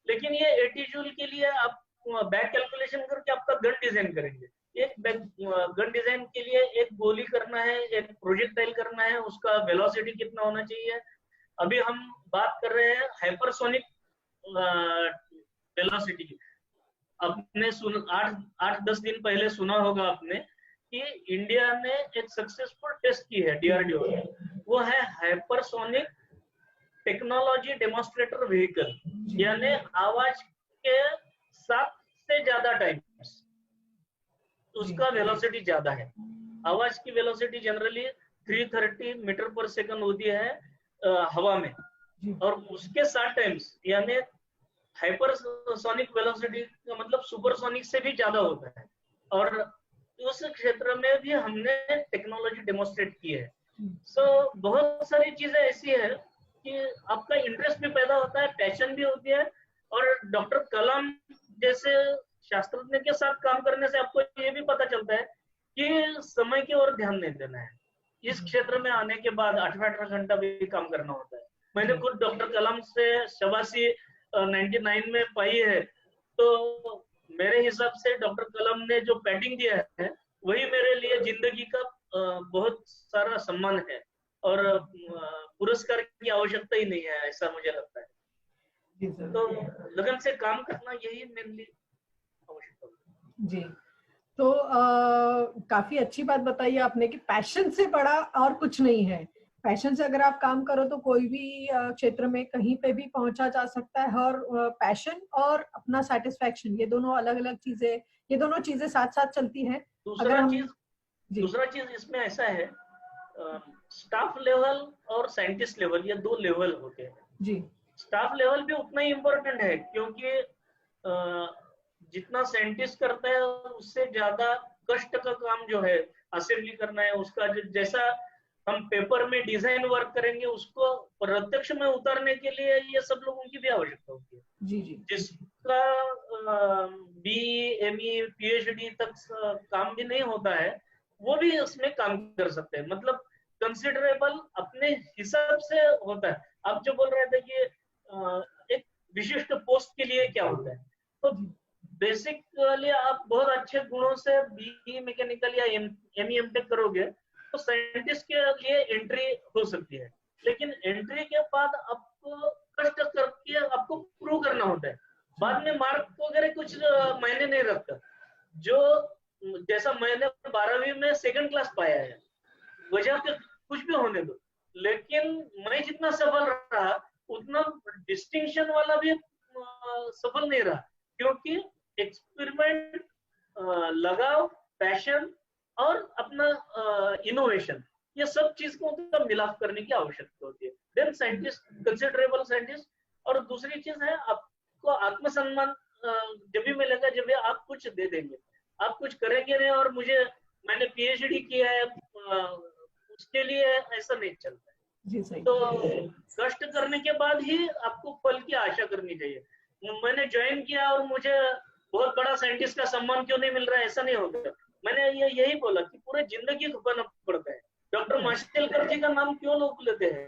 B: लेकिन ये 80 जूल के लिए आप बैक कैलकुलेशन करके आपका गन डिजाइन करेंगे। एक गन डिजाइन के लिए एक गोली करना है, एक प्रोजेक्टाइल करना है, उसका वेलोसिटी कितना होना चाहिए। अभी हम बात कर रहे हैं हाइपरसोनिक वेलोसिटी की। आपने 8-10 दिन पहले सुना होगा आपने कि इंडिया ने एक सक्सेसफुल टेस्ट की है डीआरडीओ में, वो है हाइपरसोनिक टेक्नोलॉजी डेमोन्स्ट्रेटर व्हीकल। यानी आवाज के 7 से ज्यादा टाइम्स उसका वेलोसिटी ज्यादा है। आवाज की वेलोसिटी जनरली 330 मीटर पर सेकंड होती है हवा में, और उसके 7 टाइम्स यानी हाइपरसोनिक वेलोसिटी का मतलब सुपरसोनिक से भी ज्यादा होता है। और उस क्षेत्र में भी हमने टेक्नोलॉजी डेमोन्स्ट्रेट की है। बहुत सारी चीजें ऐसी है कि आपका इंटरेस्ट भी पैदा होता है, पैशन भी होती है, और डॉक्टर कलाम जैसे शास्त्रज्ञ के साथ काम करने से आपको ये भी पता चलता है कि समय की ओर ध्यान नहीं देना है। इस क्षेत्र में आने के बाद 18 घंटा भी काम करना होता है। मैंने खुद डॉक्टर कलाम से शाबाशी 99 में पाई है, तो मेरे हिसाब से डॉक्टर कलाम ने जो पैडिंग दिया है वही मेरे लिए जिंदगी का बहुत सारा सम्मान है, और पुरस्कार की आवश्यकता ही नहीं है, ऐसा मुझे लगता है। तो लगन से काम करना यही मेनली आवश्यकता है।
A: जी, तो काफी अच्छी बात बताई आपने कि पैशन से बड़ा और कुछ नहीं है। पैशन से अगर आप काम करो तो कोई भी क्षेत्र में कहीं पे भी पहुंचा जा सकता है। और पैशन और अपना सेटिस्फैक्शन, ये दोनों अलग अलग चीजें, ये दोनों चीजें साथ साथ चलती हैं।
B: दूसरा चीज इसमें ऐसा है, स्टाफ लेवल और साइंटिस्ट लेवल, ये 2 लेवल होते हैं
A: जी।
B: स्टाफ लेवल भी उतना ही इम्पोर्टेंट है, क्योंकि जितना साइंटिस्ट करता है उससे ज्यादा कष्ट का काम जो है असेंबली करना है, उसका जैसा हम पेपर में डिजाइन वर्क करेंगे उसको प्रत्यक्ष में उतारने के लिए ये सब लोगों की भी आवश्यकता होती है।
A: जी जी।
B: जिसका बी एमई पीएचडी तक काम भी नहीं होता है वो भी उसमें काम कर सकते हैं। मतलब कंसिडरेबल अपने हिसाब से होता है। आप जो बोल रहे थे कि एक विशिष्ट पोस्ट के लिए क्या होता है, तो बेसिकली आप बहुत अच्छे गुणों से बी मैकेनिकल या एमई एमटेक करोगे तो साइंटिस्ट के लिए एंट्री हो सकती है, लेकिन एंट्री के बाद आपको कष्ट करके आपको प्रूव करना होता है। बाद में मार्क वगैरह कुछ मायने नहीं रखता। जो जैसा मैंने 12वीं में 2nd क्लास पाया है, वजह के कुछ भी होने दो, लेकिन मैं जितना सफल रहा उतना डिस्टिंक्शन वाला भी सफल नहीं रहा, क्योंकि एक्सपेरिमेंट, लगाव, पैशन और अपना इनोवेशन, ये सब चीज को तो मिलाप करने की आवश्यकता होती है। Then scientist, considerable scientist. और दूसरी चीज है आपको आत्मसम्मान जब भी मिलेगा जब भी आप कुछ दे देंगे। आप कुछ करेंगे नहीं और मैंने पीएचडी किया है उसके लिए ऐसा नहीं चलता है।
A: जी सही।
B: तो कष्ट करने के बाद ही आपको फल की आशा करनी चाहिए। मैंने ज्वाइन किया और मुझे बहुत बड़ा साइंटिस्ट का सम्मान क्यों नहीं मिल रहा है, ऐसा नहीं होगा। मैंने यही बोला कि पूरे जिंदगी खपाना पड़ता है। डॉक्टर माशेलकर जी का नाम क्यों लोग लेते हैं,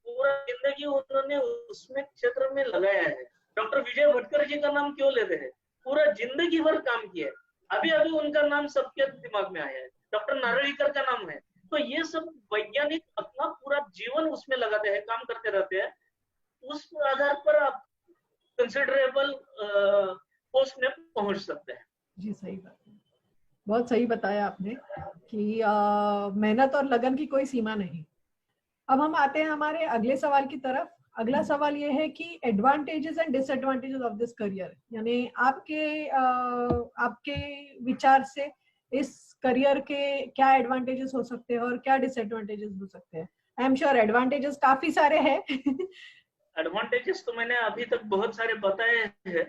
B: पूरा जिंदगी उन्होंने उसमें क्षेत्र में लगाया है। डॉक्टर विजय भटकर जी का नाम क्यों लेते हैं, पूरा जिंदगी भर काम किया है। अभी अभी उनका नाम सबके दिमाग में आया है, डॉक्टर नारळीकर का नाम है। तो ये सब वैज्ञानिक अपना पूरा जीवन उसमें लगाते हैं, काम करते रहते हैं। उस आधार पर आप कंसिडरेबल पोस्ट में पहुंच सकते हैं।
A: जी सही बात है, बहुत सही बताया आपने कि मेहनत और लगन की कोई सीमा नहीं। अब हम आते हैं हमारे अगले सवाल की तरफ। अगला सवाल ये है कि advantages and disadvantages of this career, यानी आपके विचार से इस करियर के क्या एडवांटेजेस हो सकते हैं और क्या डिसएडवांटेजेस हो सकते हैं। आई एम श्योर एडवांटेजेस काफी सारे हैं।
B: एडवांटेजेस तो मैंने अभी तक बहुत सारे बताए हैं।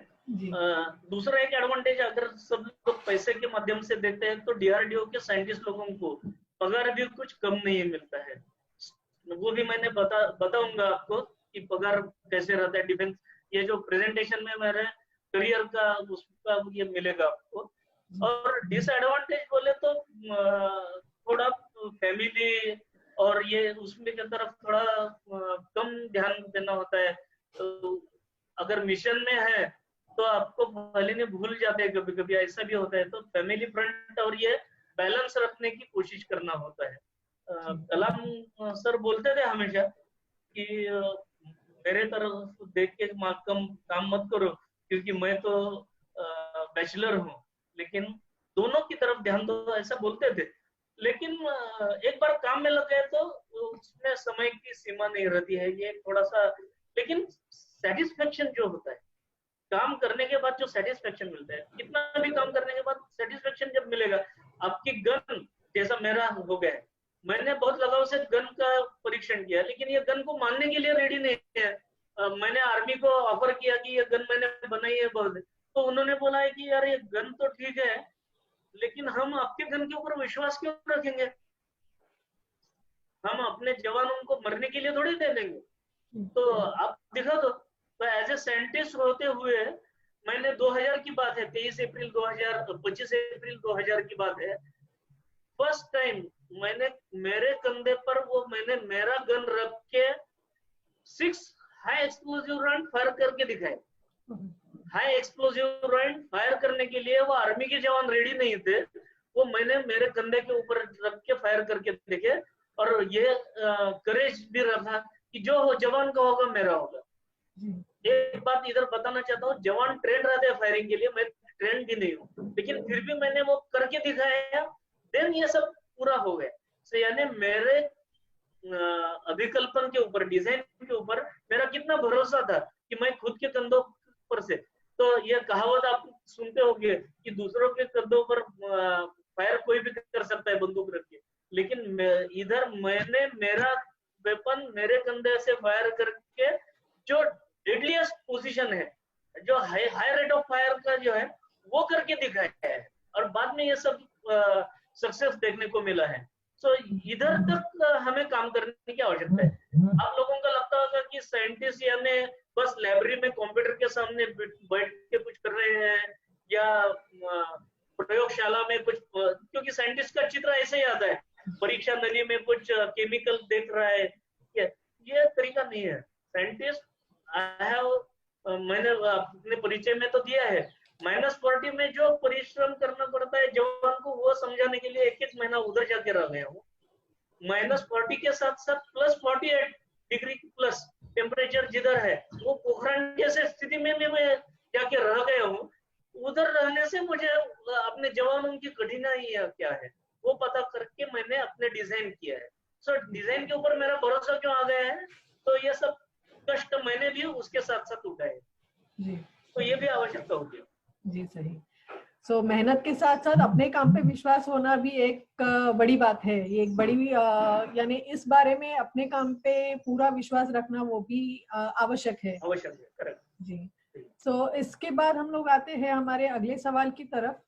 B: दूसरा एक एडवांटेज, अगर सब लोग पैसे के माध्यम से देखते हैं तो डीआरडीओ के साइंटिस्ट लोगों को पगार भी कुछ कम नहीं मिलता है। वो भी मैंने बताऊंगा आपको कि पगार कैसे रहता है डिफेंस। ये जो प्रेजेंटेशन में मेरे करियर का उसका ये मिलेगा आपको। और डिसएडवांटेज बोले तो थोड़ा फैमिली और ये उसमें की तरफ थोड़ा कम ध्यान देना होता है। तो अगर मिशन में है तो आपको पहले नहीं भूल जाते हैं, कभी कभी ऐसा भी होता है। तो फैमिली फ्रंट और ये बैलेंस रखने की कोशिश करना होता है। कलाम सर बोलते थे हमेशा कि मेरे तरफ देख के काम मत करो, क्योंकि मैं तो बैचलर हूँ, लेकिन दोनों की तरफ ध्यान दो, ऐसा बोलते थे। लेकिन एक बार काम में लग गए तो उसमें समय की सीमा नहीं रहती है, ये थोड़ा सा। लेकिन सेटिस्फेक्शन जो होता है, काम करने के बाद जो सेटिस्फेक्शन मिलता है, कितना भी काम करने के बाद सेटिस्फेक्शन जब मिलेगा, आपकी गन जैसा मेरा हो गया है, मैंने बहुत लगाव से गन का परीक्षण किया, लेकिन ये गन को मानने के लिए रेडी नहीं है। मैंने आर्मी को ऑफर किया कि ये गन मैंने बनाई है बहुत, तो उन्होंने बोला है कि यार ये गन तो ठीक है, लेकिन हम आपके गन के ऊपर विश्वास क्यों रखेंगे, हम अपने जवानों को मरने के लिए थोड़ी दे देंगे, तो आप दिखा दो। तो एज ए साइंटिस्ट होते हुए मैंने 2000 की बात है, 23 अप्रैल 2000, 25 अप्रैल 2000 की बात है, फर्स्ट टाइम मैंने मेरे कंधे पर मैंने मेरा गन रख के 6 हाई एक्सप्लोजिव राउंड फायर करके दिखाए। हाई एक्सप्लोजिव राउंड फायर करने के लिए वो आर्मी के जवान रेडी नहीं थे, वो मैंने मेरे कंधे के ऊपर रख के फायर करके देखे, और ये करेज भी रहा कि जो जवान का होगा मेरा होगा। एक बात इधर बताना चाहता हूँ, जवान ट्रेन रहते हैं फायरिंग के लिए, मैं ट्रेन भी नहीं हूँ, लेकिन फिर भी मैंने वो करके दिखाया, देन ये सब पूरा हो गया। तो यानी मेरे अभिकल्पन के ऊपर, डिजाइन के ऊपर मेरा कितना भरोसा था कि मैं खुद के कंधों पर से, तो ये कहावत आप सुनते होंगे कि दूसरों के कंधों पर फायर कोई भी कर सकता है बंदूक रख के, लेकिन इधर मैंने मेरा वेपन मेरे कंधे से फायर करके जो डेडलीस्ट पोजीशन है, जो हाई रेट ऑफ फायर का जो है वो करके दिखाया है, और बाद में ये सब सक्सेस देखने को मिला है। सो इधर तक हमें काम करने की आवश्यकता है। आप लोगों को लगता होगा कि साइंटिस्ट यानी बस लाइब्रेरी में कंप्यूटर के सामने बैठ के कुछ कर रहे हैं, या प्रयोगशाला में कुछ, क्योंकि साइंटिस्ट का चित्र ऐसे ही आता है, परीक्षा नली में कुछ केमिकल देख रहा है, ये तरीका नहीं है। साइंटिस्ट मैंने अपने परिचय में तो दिया है, -40 में जो परिश्रम करना पड़ता है जवान को, वो समझाने के लिए 1-1 महीना उधर जाके रह गया हूँ। -40 के साथ साथ +48 डिग्री प्लस टेम्परेचर जिधर है, वो पोखरण जैसे स्थिति में भी मैं जाके रह गया हूँ। उधर रहने से मुझे अपने जवानों की कठिनाइयाँ क्या है वो पता करके मैंने अपने डिजाइन किया है। सो डिजाइन के ऊपर मेरा भरोसा क्यों आ गया है, तो ये सब कष्ट मैंने भी उसके साथ साथ उठाए जी, तो ये भी आवश्यकता होती है
A: जी। सही। सो मेहनत के साथ साथ अपने काम पे विश्वास होना भी एक बड़ी बात है, ये एक बड़ी यानी इस बारे में अपने काम पे पूरा विश्वास रखना वो भी आवश्यक है।
B: करेक्ट
A: जी। सो इसके बाद हम लोग आते हैं हमारे अगले सवाल की तरफ।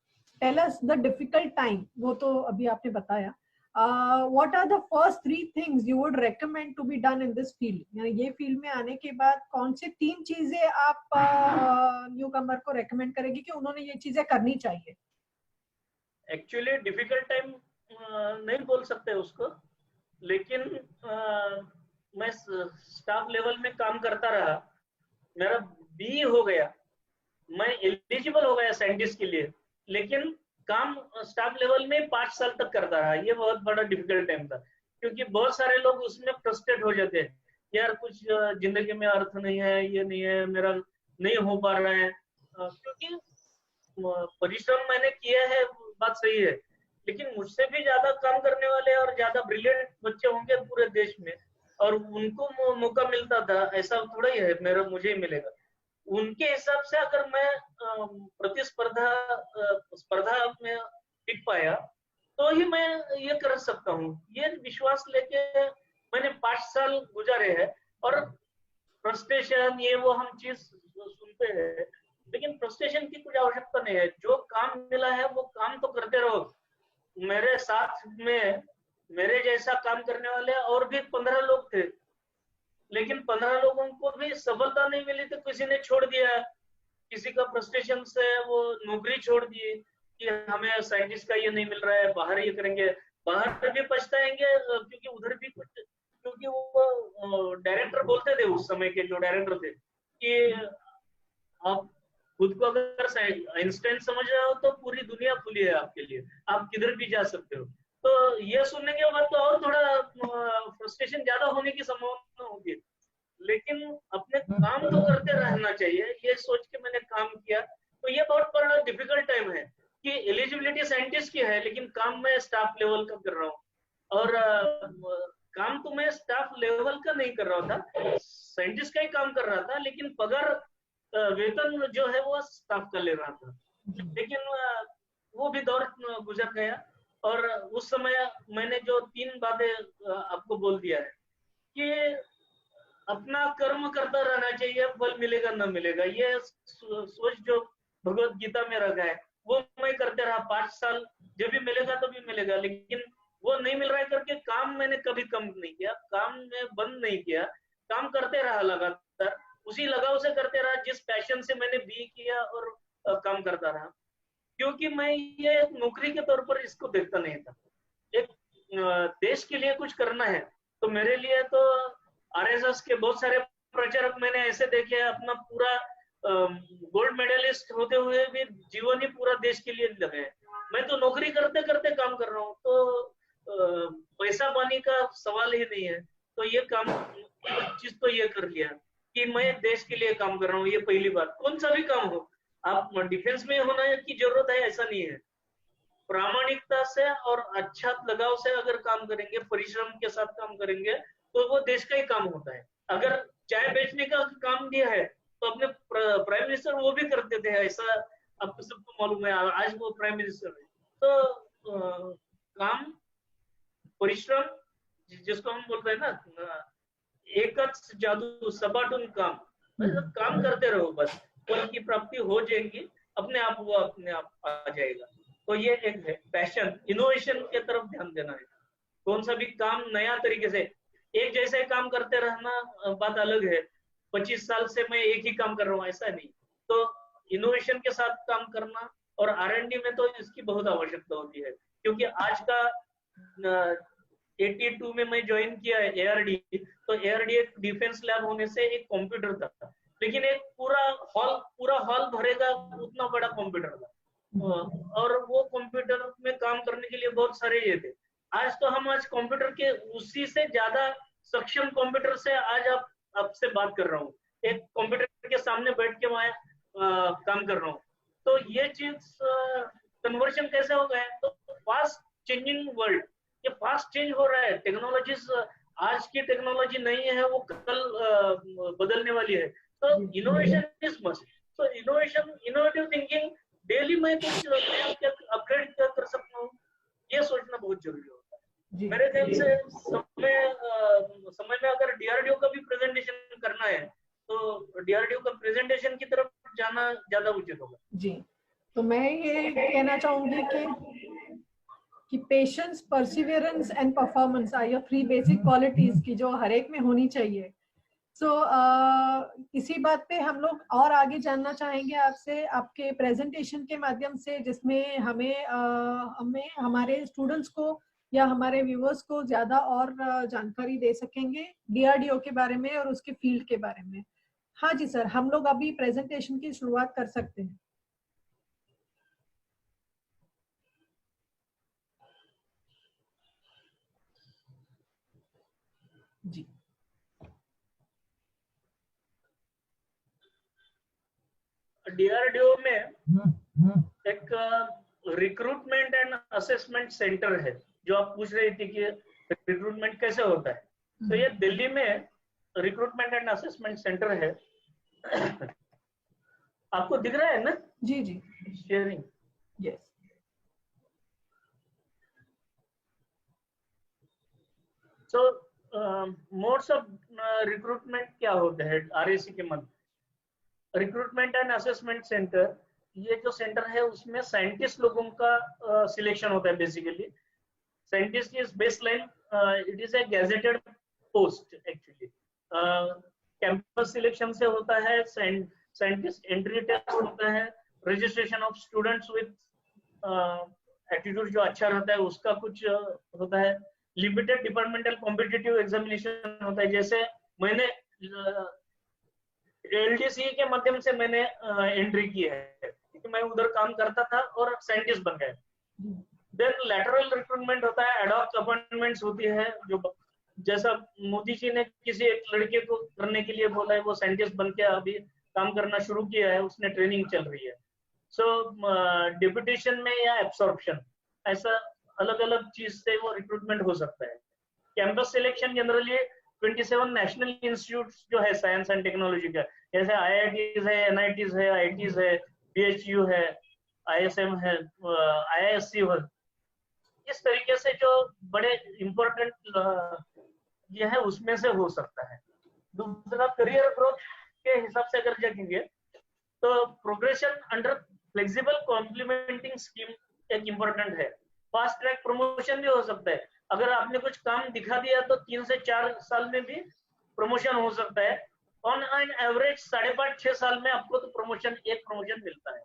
A: Tell us the difficult time, वो तो अभी आपने बताया। What are the first 3 things you would recommend to be done in this field? यानी ये फील्ड में आने के बाद कौन सी 3 चीजें आप न्यू कमर को रेकमेंड करेंगे कि उन्होंने ये चीजें करनी चाहिए?
B: एक्चुअली डिफिकल्ट टाइम नहीं बोल सकते उसको, लेकिन मैं स्टाफ लेवल में काम करता रहा, मेरा बी हो गया, मैं एलिजिबल हो गया साइंटिस्ट के लिए, लेकिन काम स्टाफ लेवल में 5 साल तक करता रहा। ये बहुत बड़ा डिफिकल्ट टाइम था, क्योंकि बहुत सारे लोग उसमें फ्रस्ट्रेट हो जाते हैं, यार कुछ जिंदगी में अर्थ नहीं है, ये नहीं है, मेरा नहीं हो पा रहा है, क्योंकि परिश्रम मैंने किया है, बात सही है, लेकिन मुझसे भी ज्यादा काम करने वाले और ज्यादा ब्रिलियंट बच्चे होंगे पूरे देश में, और उनको मौका मिलता था, ऐसा थोड़ा ही है मेरा मुझे ही मिलेगा। उनके हिसाब से अगर मैं स्पर्धा में टिक पाया तो ही मैं ये कर सकता हूँ, ये विश्वास लेके मैंने 5 साल गुजारे हैं। और फ्रस्ट्रेशन ये वो हम चीज सुनते हैं, लेकिन फ्रस्ट्रेशन की कुछ आवश्यकता नहीं है, जो काम मिला है वो काम तो करते रहो। मेरे साथ में मेरे जैसा काम करने वाले और भी 15 लोग थे, लेकिन 15 लोगों को भी सफलता नहीं मिली तो किसी ने छोड़ दिया, किसी का फ्रस्ट्रेशन से वो नौकरी छोड़ दी कि हमें साइंटिस्ट का ये नहीं मिल रहा है, बाहर ये करेंगे, बाहर भी पछताएंगे, क्योंकि उधर भी कुछ, क्योंकि वो डायरेक्टर बोलते थे उस समय के जो डायरेक्टर थे कि आप खुद को अगर आइंस्टाइन समझ रहे हो तो पूरी दुनिया खुली है आपके लिए, आप किधर भी जा सकते हो। तो ये सुनने के बाद तो और थोड़ा फ्रस्ट्रेशन ज्यादा होने की संभावना होगी, लेकिन अपने काम तो करते रहना चाहिए, ये सोच के मैंने काम किया। तो ये बहुत बड़ा डिफिकल्ट टाइम है कि एलिजिबिलिटी साइंटिस्ट की है, लेकिन काम मैं स्टाफ लेवल का कर रहा हूँ, और काम तो मैं स्टाफ लेवल का नहीं कर रहा था, साइंटिस्ट का ही काम कर रहा था, लेकिन पगार वेतन जो है वो स्टाफ का ले रहा था। लेकिन वो भी दौर गुजर गया, और उस समय मैंने जो 3 बातें आपको बोल दिया है कि अपना कर्म करता रहना चाहिए, फल मिलेगा न मिलेगा, ये सोच जो भगवत गीता में रखा है वो मैं करते रहा 5 साल। जब भी मिलेगा तो भी मिलेगा, लेकिन वो नहीं मिल रहा है करके काम मैंने कभी कम नहीं किया, काम में बंद नहीं किया, काम करते रहा लगातार, उसी लगाव से करते रहा जिस पैशन से मैंने बी किया, और काम करता रहा। क्योंकि मैं ये एक नौकरी के तौर पर इसको देखता नहीं था, एक देश के लिए कुछ करना है। तो मेरे लिए तो आरएसएस के बहुत सारे प्रचारक मैंने ऐसे देखे हैं, अपना पूरा गोल्ड मेडलिस्ट होते हुए भी जीवन ही पूरा देश के लिए लगे। मैं तो नौकरी करते करते काम कर रहा हूँ, तो पैसा पानी का सवाल ही नहीं है। तो ये काम चीज तो ये कर लिया कि मैं देश के लिए काम कर रहा हूँ, ये पहली बात। कौन सा भी काम हो, आप डिफेंस में होना की जरूरत है ऐसा नहीं है, प्रामाणिकता से और अच्छा लगाव से अगर काम करेंगे, परिश्रम के साथ काम करेंगे, तो वो देश का ही काम होता है। अगर चाय बेचने का काम दिया है तो अपने प्राइम मिनिस्टर वो भी करते थे, ऐसा आपको सबको मालूम है, आज वो प्राइम मिनिस्टर है। तो काम, परिश्रम, जिसको हम बोलते हैं ना एकच जादू सबाटून काम, काम करते रहो, बस फल की प्राप्ति हो जाएगी अपने आप, वो अपने आप आ जाएगा। तो ये एक है पैशन, इनोवेशन के तरफ ध्यान देना है। कौन सा भी काम नया तरीके से, एक जैसा ही काम करते रहना बात अलग है, 25 साल से मैं एक ही काम कर रहा हूँ ऐसा नहीं। तो इनोवेशन के साथ काम करना, और R&D में तो इसकी बहुत आवश्यकता होती है, क्योंकि आज का 82 में मैं ज्वाइन किया है ARD, तो ARD एक डिफेंस लैब होने से एक कंप्यूटर था, लेकिन एक पूरा हॉल भरेगा उतना बड़ा कंप्यूटर था, और वो कंप्यूटर में काम करने के लिए बहुत सारे ये थे। आज कंप्यूटर के उसी से ज्यादा सक्षम कंप्यूटर से आज आपसे बात कर रहा हूँ, एक कंप्यूटर के सामने बैठ के मैं काम कर रहा हूँ। तो ये चीज कन्वर्शन कैसे हो गया, तो फास्ट चेंजिंग वर्ल्ड, ये फास्ट चेंज हो रहा है, टेक्नोलॉजीज आज की टेक्नोलॉजी नहीं है, वो कल बदलने वाली है। तो इनोवेशन इज मस्ट, तो इनोवेटिव थिंकिंग, डेली मैं कुछ अपग्रेड कर सकता हूँ, ये सोचना बहुत जरूरी होता है। मेरे ख्याल से समय में अगर DRDO का भी प्रेजेंटेशन करना है तो DRDO का प्रेजेंटेशन की तरफ जाना ज्यादा उचित होगा।
A: जी, तो मैं ये कहना चाहूंगी कि patience, perseverance and performance are your 3 basic qualities की जो हर एक में होनी चाहिए। इसी बात पे हम लोग और आगे जानना चाहेंगे आपसे, आपके प्रेजेंटेशन के माध्यम से, जिसमें हमें हमारे स्टूडेंट्स को या हमारे व्यूअर्स को ज्यादा और जानकारी दे सकेंगे DRDO के बारे में और उसके फील्ड के बारे में। हाँ जी सर, हम लोग अभी प्रेजेंटेशन की शुरुआत कर सकते हैं। जी,
B: DRDO में एक रिक्रूटमेंट एंड असेसमेंट सेंटर है, जो आप पूछ रही थी कि रिक्रूटमेंट कैसे होता है। तो ये दिल्ली में रिक्रूटमेंट एंड असेसमेंट सेंटर है। आपको दिख रहा है ना?
A: जी जी,
B: sharing,
A: yes.
B: So modes of recruitment क्या होते हैं RAC के मध्य? रिक्रूटमेंट एंड असेसमेंट सेंटर, ये जो सेंटर है उसमें साइंटिस्ट लोगों का सिलेक्शन होता है। Basically scientist is baseline, it is a gazetted post actually. Campus selection से होता है, साइंटिस्ट एंट्री टेस्ट होता है, registration of students with attitude जो अच्छा रहता है उसका कुछ होता है, लिमिटेड डिपार्टमेंटल कॉम्पिटिटिव एग्जामिनेशन होता है। जैसे मैंने LDC के माध्यम से मैंने एंट्री की है, क्योंकि मैं उधर काम करता था और साइंटिस्ट बन गया। देन लैटरल रिक्रूटमेंट होता है, एडॉक अपॉइंटमेंट्स होती है, जो जैसा मोदी जी ने किसी एक लड़के को करने के लिए बोला है, वो साइंटिस्ट बन के अभी काम करना शुरू किया है, उसने ट्रेनिंग चल रही है। सो डिप्यूटेशन में या एब्सॉर्प्शन, ऐसा अलग अलग चीज से वो रिक्रूटमेंट हो सकता है। Campus selection generally 27 national institutes जो है साइंस एंड टेक्नोलॉजी का, जैसे IITs है, NITs है, ITs है, BHU है, ISM है, IISc है, इस तरीके से जो बड़े इम्पोर्टेंट ये है उसमें से हो सकता है। दूसरा करियर ग्रोथ के हिसाब से अगर देखेंगे तो progression under flexible complementing scheme एक इम्पोर्टेंट है। फास्ट ट्रैक प्रमोशन भी हो सकता है, अगर आपने कुछ काम दिखा दिया तो 3 से 4 साल में भी प्रमोशन हो सकता है। ऑन एन एवरेज 5.5-6 साल में आपको तो एक प्रमोशन मिलता है।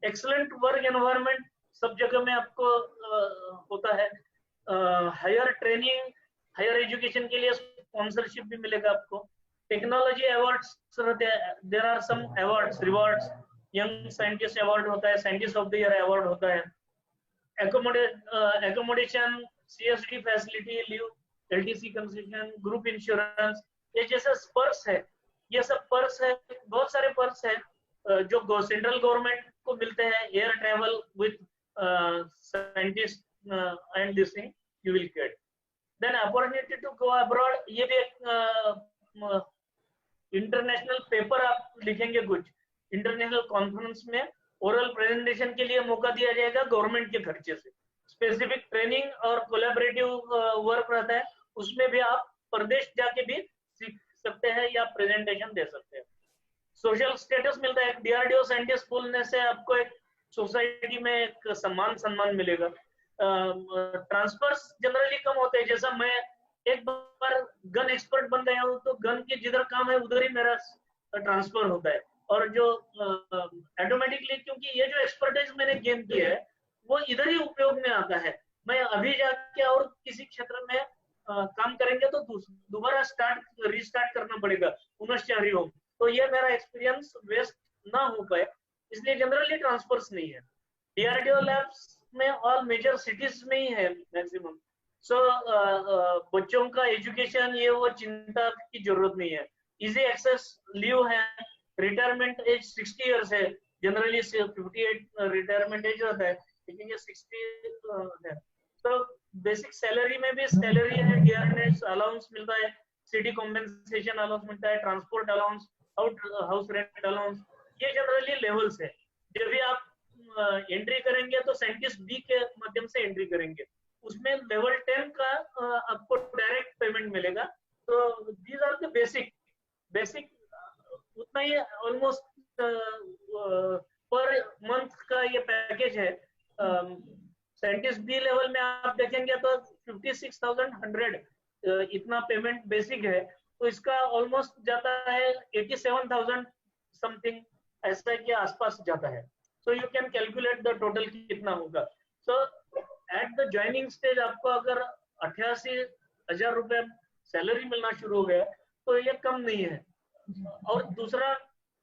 B: एक्सलेंट वर्क एनवायरनमेंट सब जगह में आपको होता है। हायर ट्रेनिंग, हायर एजुकेशन के लिए स्पॉन्सरशिप भी मिलेगा आपको। Technology awards, there are some awards, rewards, young scientist award होता है, scientist of the year award होता है। Accommodation, CSD facility, leave, LTC concession, group insurance, ये जैसे पर्क्स है, ये सब पर्क्स है, बहुत सारे पर्क्स है जो सेंट्रल गवर्नमेंट को मिलते हैं। Air travel with scientist and this thing you will get. Then opportunity to go abroad, ये भी एक इंटरनेशनल पेपर आप लिखेंगे, कुछ इंटरनेशनल कॉन्फ्रेंस में ओरल प्रेजेंटेशन के लिए मौका दिया जाएगा गवर्नमेंट के खर्चे से। स्पेसिफिक ट्रेनिंग और कोलैबोरेटिव वर्क रहता है, उसमें भी आप प्रदेश जाके भी सीख सकते हैं या प्रेजेंटेशन दे सकते हैं। सोशल स्टेटस मिलता है, DRDO साइंटिस्ट बोलने से आपको एक सोसाइटी में एक सम्मान मिलेगा। ट्रांसफर्स जनरली कम होते हैं, जैसा मैं एक बार गन एक्सपर्ट बन गया हूँ तो गन के जिधर काम है उधर ही मेरा ट्रांसफर होता है, और जो ऑटोमेटिकली क्योंकि ये जो एक्सपर्टाइज मैंने गेन किया है वो इधर ही उपयोग में आता है। मैं अभी जाके और किसी क्षेत्र में काम करेंगे तो दोबारा रिस्टार्ट करना पड़ेगा, पुनश्चारी हो, तो ये मेरा एक्सपीरियंस वेस्ट ना हो पाए, इसलिए जनरली ट्रांसफर्स नहीं है। DRDO लैब्स में ऑल मेजर सिटीज में ही है मैक्सिमम। सो बच्चों का एजुकेशन ये वो चिंता की जरूरत नहीं है। इजी एक्सेस लीव है, रिटायरमेंट एज 60 इयर्स है, जनरली 58 रिटायरमेंट एज होता है, लेकिन ये 60 है। तो बेसिक सैलरी में भी सैलरी है, डियरनेस अलाउंस मिलता है, सिटी कॉम्पेंसेशन अलाउंस मिलता है, transport allowance, house rent allowance, ये जनरली लेवल्स है। जब भी आप एंट्री करेंगे तो साइंटिस्ट बी के माध्यम से एंट्री करेंगे, उसमें लेवल 10 का आपको डायरेक्ट पेमेंट मिलेगा। तो दीज आर द बेसिक उतना ही ऑलमोस्ट पर मंथ का ये पैकेज है। साइंटिस्ट बी लेवल में आप देखेंगे तो 56,100 इतना पेमेंट बेसिक है, तो इसका ऑलमोस्ट जाता है 87,000 समथिंग ऐसा के आसपास जाता है। So you can calculate the total कितना होगा। सो एट द ज्वाइनिंग स्टेज आपको अगर 88,000 रुपए सैलरी मिलना शुरू हो गया तो ये कम नहीं है, और दूसरा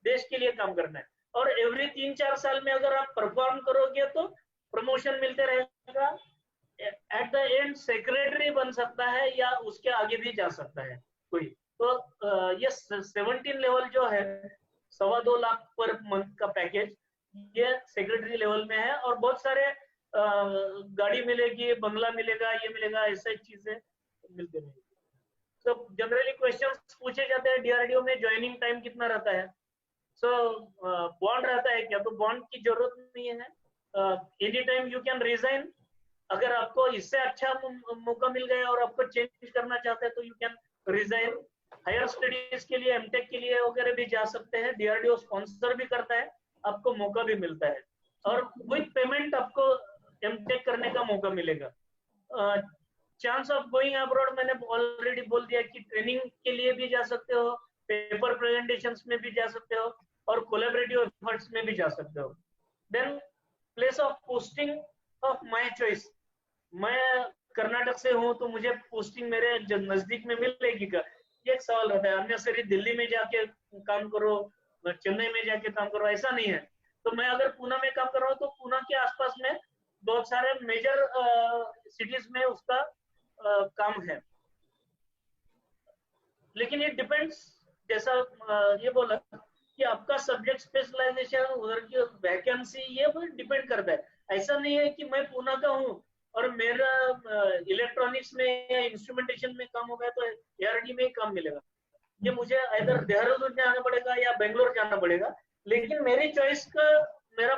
B: देश के लिए काम करना है, और एवरी 3-4 साल में अगर आप परफॉर्म करोगे तो प्रमोशन मिलते रहेगा। एट द एंड सेक्रेटरी बन सकता है या उसके आगे भी जा सकता है कोई। तो ये 17 लेवल जो है 2.25 लाख पर मंथ का पैकेज, ये सेक्रेटरी लेवल में है, और बहुत सारे गाड़ी मिलेगी, बंगला मिलेगा, ये मिलेगा, ऐसे चीजें मिलते रहेंगी। तो जनरली क्वेश्चंस पूछे जाते हैं DRDO में ज्वाइनिंग टाइम कितना रहता है। सो बॉन्ड रहता है क्या, तो बॉन्ड की जरूरत नहीं है। Any time you can resign, अगर आपको इससे अच्छा मौका मिल गया और आपको चेंज करना चाहते हैं तो you can resign. Higher studies के लिए MTech के लिए वगैरह भी जा सकते हैं, DRDO स्पॉन्सर भी करता है, आपको मौका भी मिलता है, और विद पेमेंट आपको MTech करने का मौका मिलेगा। चांस ऑफ गोइंग अब्रॉड मैंने ऑलरेडी बोल दिया कि ट्रेनिंग के लिए भी जा सकते हो, पेपर प्रेजेंटेशंस में भी जा सकते हो, और कोलैबोरेटिव एफर्ट्स में भी जा सकते हो। Then place of posting of my choice, मैं कर्नाटक से हूँ तो मुझे पोस्टिंग मेरे नजदीक में मिलेगी क्या, ये एक सवाल रहता है। अन्य सारी दिल्ली में जाके काम करो, चेन्नई में जाके काम करो, ऐसा नहीं है। तो मैं अगर पुणे में काम कर रहा हूँ तो पुणे के आसपास में बहुत सारे मेजर सिटीज में उसका काम है, लेकिन ये डिपेंड्स, जैसा ये बोला कि आपका सब्जेक्ट स्पेशलाइजेशन, उधर की वैकेंसी, ये डिपेंड करता है। ऐसा नहीं है कि मैं पुणे का हूँ और मेरा इलेक्ट्रॉनिक्स में या इंस्ट्रूमेंटेशन में काम होगा तो ARD में ही काम मिलेगा। ये मुझे इधर देहरादून जाना पड़ेगा या बेंगलोर जाना पड़ेगा, लेकिन मेरी चॉइस का मेरा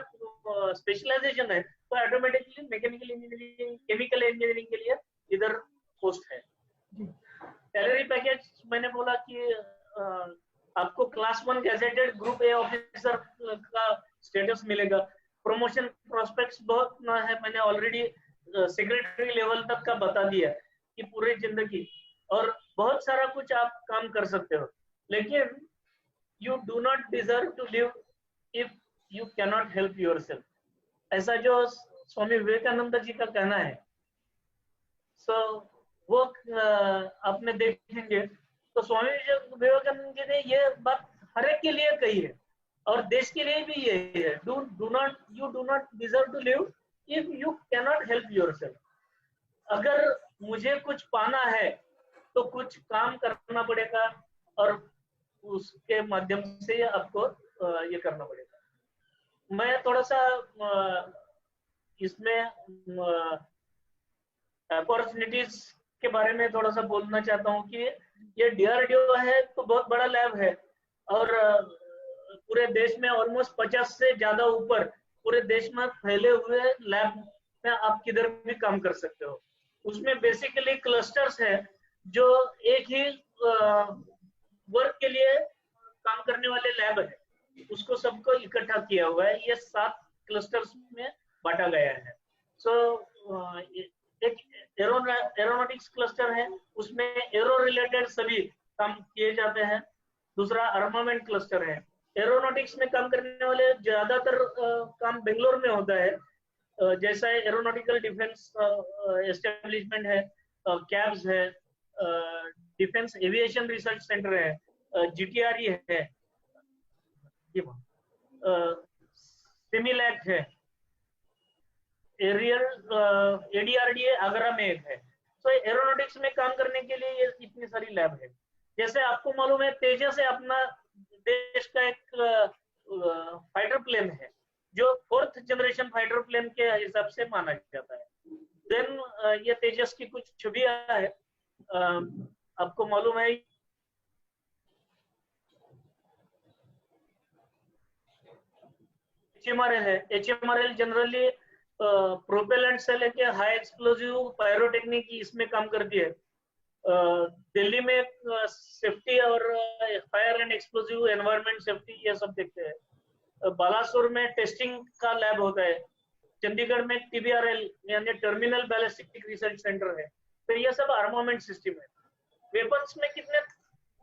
B: स्पेशलाइजेशन है तो automatically mechanical engineering, chemical engineering के लिए इधर पोस्ट है। सैलरी पैकेज मैंने बोला कि आपको class 1 gazetted group A officer का स्टेटस मिलेगा। प्रमोशन प्रोस्पेक्ट्स बहुत ना है, मैंने ऑलरेडी सेक्रेटरी लेवल तक का बता दिया कि पूरी जिंदगी, और बहुत सारा कुछ आप काम कर सकते हो, लेकिन you do not deserve to live if you cannot help yourself, ऐसा जो स्वामी विवेकानंद जी का कहना है। सो वो आपने देखेंगे तो स्वामी विवेकानंद जी ने ये बात हर एक के लिए कही है और देश के लिए भी यही है, you do not deserve to live if you cannot help yourself. अगर मुझे कुछ पाना है तो कुछ काम करना पड़ेगा और उसके माध्यम से आपको ये करना पड़ेगा। मैं थोड़ा सा इसमें अपॉर्चुनिटीज के बारे में थोड़ा सा बोलना चाहता हूँ कि ये DRDO है तो बहुत बड़ा लैब है और पूरे देश में ऑलमोस्ट 50 से ज्यादा ऊपर पूरे देश में फैले हुए लैब में आप किधर भी काम कर सकते हो। उसमें बेसिकली क्लस्टर्स है जो एक ही वर्क के लिए काम करने वाले लैब है, उसको सबको इकट्ठा किया हुआ है। ये 7 क्लस्टर्स में बांटा गया है। एक एरोनॉटिक्स क्लस्टर है, उसमें एरो रिलेटेड सभी काम किए जाते हैं। दूसरा आर्मामेंट क्लस्टर है। एरोनॉटिक्स में काम करने वाले ज्यादातर काम बेंगलोर में होता है, जैसा एरोनॉटिकल डिफेंस एस्टेब्लिशमेंट है, कैब्स है, डिफेंस एविएशन रिसर्च सेंटर है, GTRE है, सिमिलैक है, ADRDA आगरा में एक है। तो एरोनॉटिक्स में काम करने के लिए ये इतनी सारी लैब है। जैसे आपको मालूम है तेजस है अपना देश का एक फाइटर प्लेन है जो 4th जनरेशन फाइटर प्लेन के हिसाब से माना जाता है। देन ये तेजस की कुछ छवियां है, आपको मालूम है HMRL है। HMRL जनरली प्रोपेलेंट से लेके हाई एक्सप्लोजिव पायरोटेक्निक इसमें काम करती है। दिल्ली में सेफ्टी और fire and explosive environment safety ये सब देखते हैं। बालासुर में टेस्टिंग का लैब होता है। चंडीगढ़ में TBRL यानी टर्मिनल बैलिस्टिक रिसर्च सेंटर है। तो ये सब आर्मामेंट सिस्टम है। वेपन्स में कितने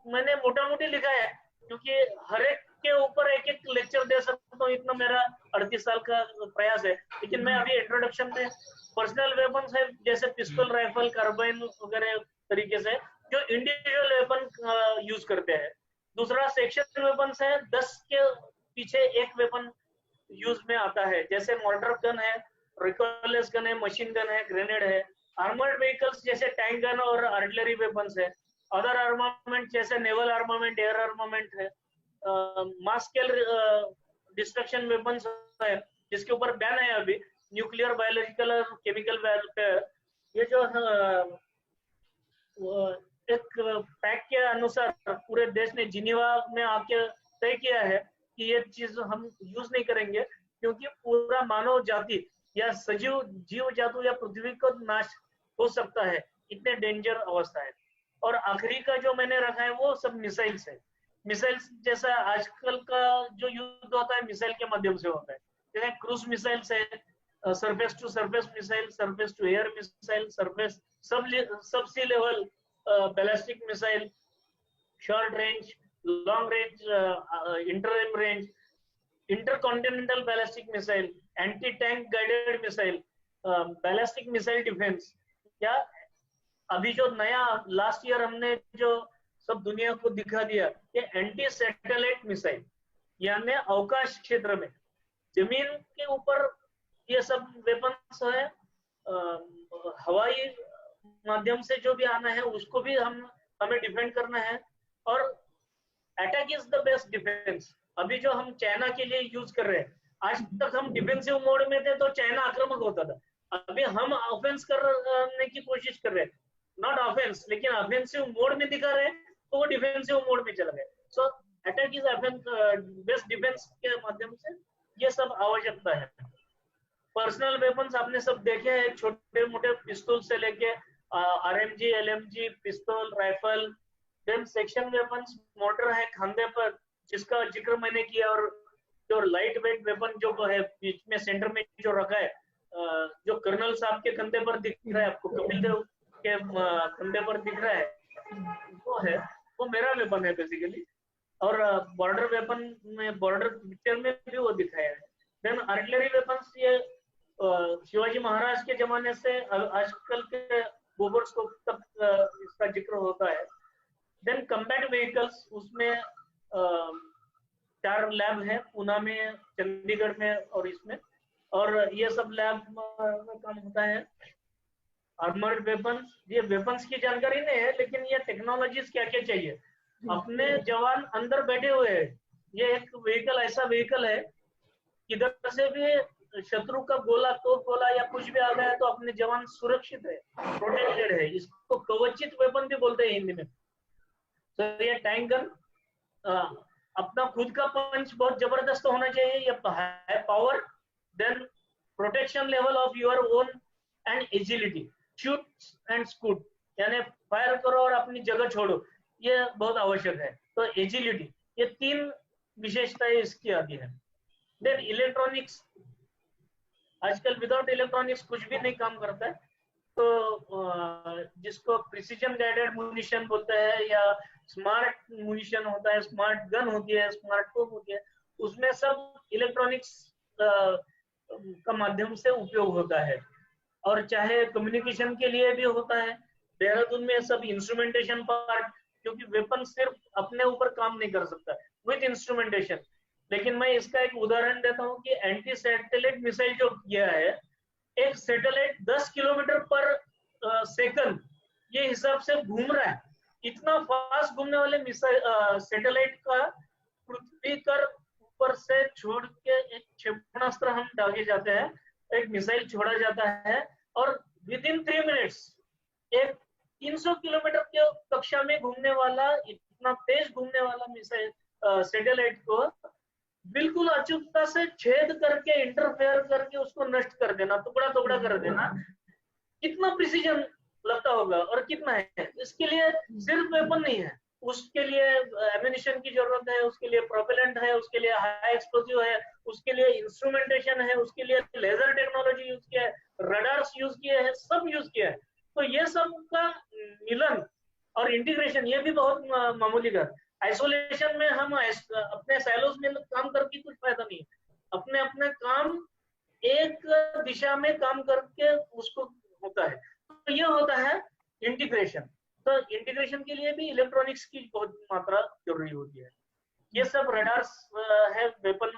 B: मैंने मोटा मोटी लिखा है क्योंकि हर एक के ऊपर एक एक लेक्चर दे सकता हूँ, इतना मेरा 38 साल का प्रयास है। लेकिन मैं अभी इंट्रोडक्शन में पर्सनल वेपन्स है जैसे पिस्टल, राइफल, कार्बाइन वगैरह तरीके से जो इंडिविजुअल वेपन यूज करते हैं। दूसरा सेक्शन वेपन्स है, 10 के पीछे एक वेपन यूज में आता है, जैसे मॉर्टर गन है, रिकॉइललेस गन है, मशीन गन है, ग्रेनेड है। आर्मर्ड व्हीकल्स जैसे टैंक गन और आर्टिलरी वेपन्स है। अदर आर्मामेंट जैसे नेवल आर्मामेंट, एयर आर्मामेंट है। मास स्केल डिस्ट्रक्शन वेपन्स है जिसके ऊपर बैन है अभी, न्यूक्लियर, बायोलॉजिकल और केमिकल वेपन। ये जो एक पैक्ट के अनुसार पूरे देश ने जिनीवा में आके तय किया है कि ये चीज हम यूज नहीं करेंगे क्योंकि पूरा मानव जाति या सजीव जीव जातु या पृथ्वी को नाश हो सकता है, इतने डेंजर अवस्था है। और आखिरी का जो मैंने रखा है वो सब मिसाइल्स है। मिसाइल्स जैसा आजकल का जो युद्ध होता है मिसाइल के माध्यम से होता है, जैसे क्रूज मिसाइल्स है, surface to surface missile, surface to air missile, surface sub sea level ballistic missile, short range, long range, inter range, intercontinental ballistic missile, anti tank guided missile, ballistic missile defence. क्या अभी जो नया last year हमने जो सब दुनिया को दिखा दिया कि एंटी सैटेलाइट मिसाइल, यानी अवकाश क्षेत्र में जमीन के ऊपर ये सब वेपन्स है, हवाई माध्यम से जो भी आना है उसको भी हमें डिफेंड करना है। और attack is the best defence. अभी जो हम चाइना के लिए यूज कर रहे हैं, आज तक हम डिफेंसिव मोड में थे तो चाइना आक्रामक होता था, अभी हम ऑफेंस करने की कोशिश कर रहे हैं, नॉट ऑफेंस, लेकिन ऑफेंसिव मोड में दिखा रहे हैं तो वो डिफेंसिव मोड में चला गया। सो अटैक इज बेस्ट डिफेंस के माध्यम से ये सब आवश्यकता है। पर्सनल वेपन्स आपने सब देखे हैं, छोटे मोटे पिस्तौल से लेके आरएमजी, एलएमजी, पिस्तौल, rifle. Then section weapons, mortar है खांधे पर जिसका जिक्र मैंने किया, और जो लाइट वेट वेपन जो है बीच में सेंटर में जो रखा है, जो कर्नल साहब के कंधे पर दिख रहा है आपको, कपिल देव के कंधे पर दिख रहा है, वो है, वो मेरा वेपन है बेसिकली। और बॉर्डर वेपन में, बॉर्डर पिक्चर में भी वो दिखाया है। देन आर्टिलरी वेपन्स, ये शिवाजी महाराज के जमाने से आजकल के बोबरस्कोप तक इसका जिक्र होता है। देन कम्बैट व्हीकल्स, उसमें 4 लैब है, पूना में, चंडीगढ़ में और इसमें, और ये सब लैब में काम होता है। आर्मर्ड वेपन्स, ये वेपन्स की जानकारी नहीं है, लेकिन ये टेक्नोलॉजीज क्या क्या चाहिए। अपने जवान अंदर बैठे हुए हैं, ये एक व्हीकल, ऐसा व्हीकल है किधर से भी शत्रु का गोला, तोप गोला या कुछ भी आ गया तो अपने जवान सुरक्षित है, प्रोटेक्टेड है। इसको कवचित वेपन भी बोलते हैं हिंदी में। तो ये टैंक गन, अपना खुद का पंच बहुत जबरदस्त होना चाहिए, ये high power, then protection level of your own and agility, shoot and scoot, यानी फायर करो और अपनी जगह छोड़ो, ये बहुत आवश्यक है। तो एजिलिटी, ये 3 विशेषताएं इसकी आती है। देन इलेक्ट्रॉनिक्स, आजकल विदाउट इलेक्ट्रॉनिक्स कुछ भी नहीं काम करता है। तो जिसको प्रिसीजन गाइडेड म्यूनिशन बोलते हैं, या स्मार्ट म्यूनिशन होता है, स्मार्ट गन होती है, स्मार्ट तोप होती है, उसमें सब इलेक्ट्रॉनिक्स का माध्यम से उपयोग होता है। और चाहे कम्युनिकेशन के लिए भी होता है। देहरादून में सब इंस्ट्रूमेंटेशन पार्ट, क्योंकि वेपन सिर्फ अपने ऊपर काम नहीं कर सकता विद इंस्ट्रूमेंटेशन। लेकिन मैं इसका एक उदाहरण देता हूँ कि एंटी सैटेलाइट मिसाइल जो किया है, एक सैटेलाइट 10 किलोमीटर पर सेकंड ये हिसाब से घूम रहा है। इतना फास्ट घूमने वाले मिसाइल सैटेलाइट का पृथ्वी कर ऊपर से छोड़ के एक क्षेपणास्त्र हम दागे जाते हैं, एक मिसाइल छोड़ा जाता है, और विद इन 3 मिनट्स एक 300 किलोमीटर के कक्षा में घूमने वाला, इतना तेज घूमने वाला मिसाइल सैटेलाइट को बिल्कुल अचूकता से छेद करके, इंटरफेयर करके उसको नष्ट कर देना, टुकड़ा टुकड़ा कर देना, कितना प्रिसीजन लगता होगा और कितना है। इसके लिए सिर्फ वेपन नहीं है, उसके लिए एम्यूनिशन की जरूरत है, उसके लिए प्रोपेलेंट है, उसके लिए हाई एक्सप्लोसिव है, उसके लिए इंस्ट्रूमेंटेशन है, उसके लिए लेजर टेक्नोलॉजी यूज किया है, रडार्स यूज किए हैं, सब यूज किया है। तो ये सब का मिलन और इंटीग्रेशन, ये भी बहुत मामूली का। आइसोलेशन में हम अपने साइलोस में काम करके कुछ फायदा नहीं है। अपने अपने काम एक दिशा में काम करके उसको होता है, तो ये होता है इंटीग्रेशन। तो इंटीग्रेशन के लिए भी इलेक्ट्रॉनिक्स की बहुत मात्रा जरूरी होती है। ये सब रडार्स है, वेपन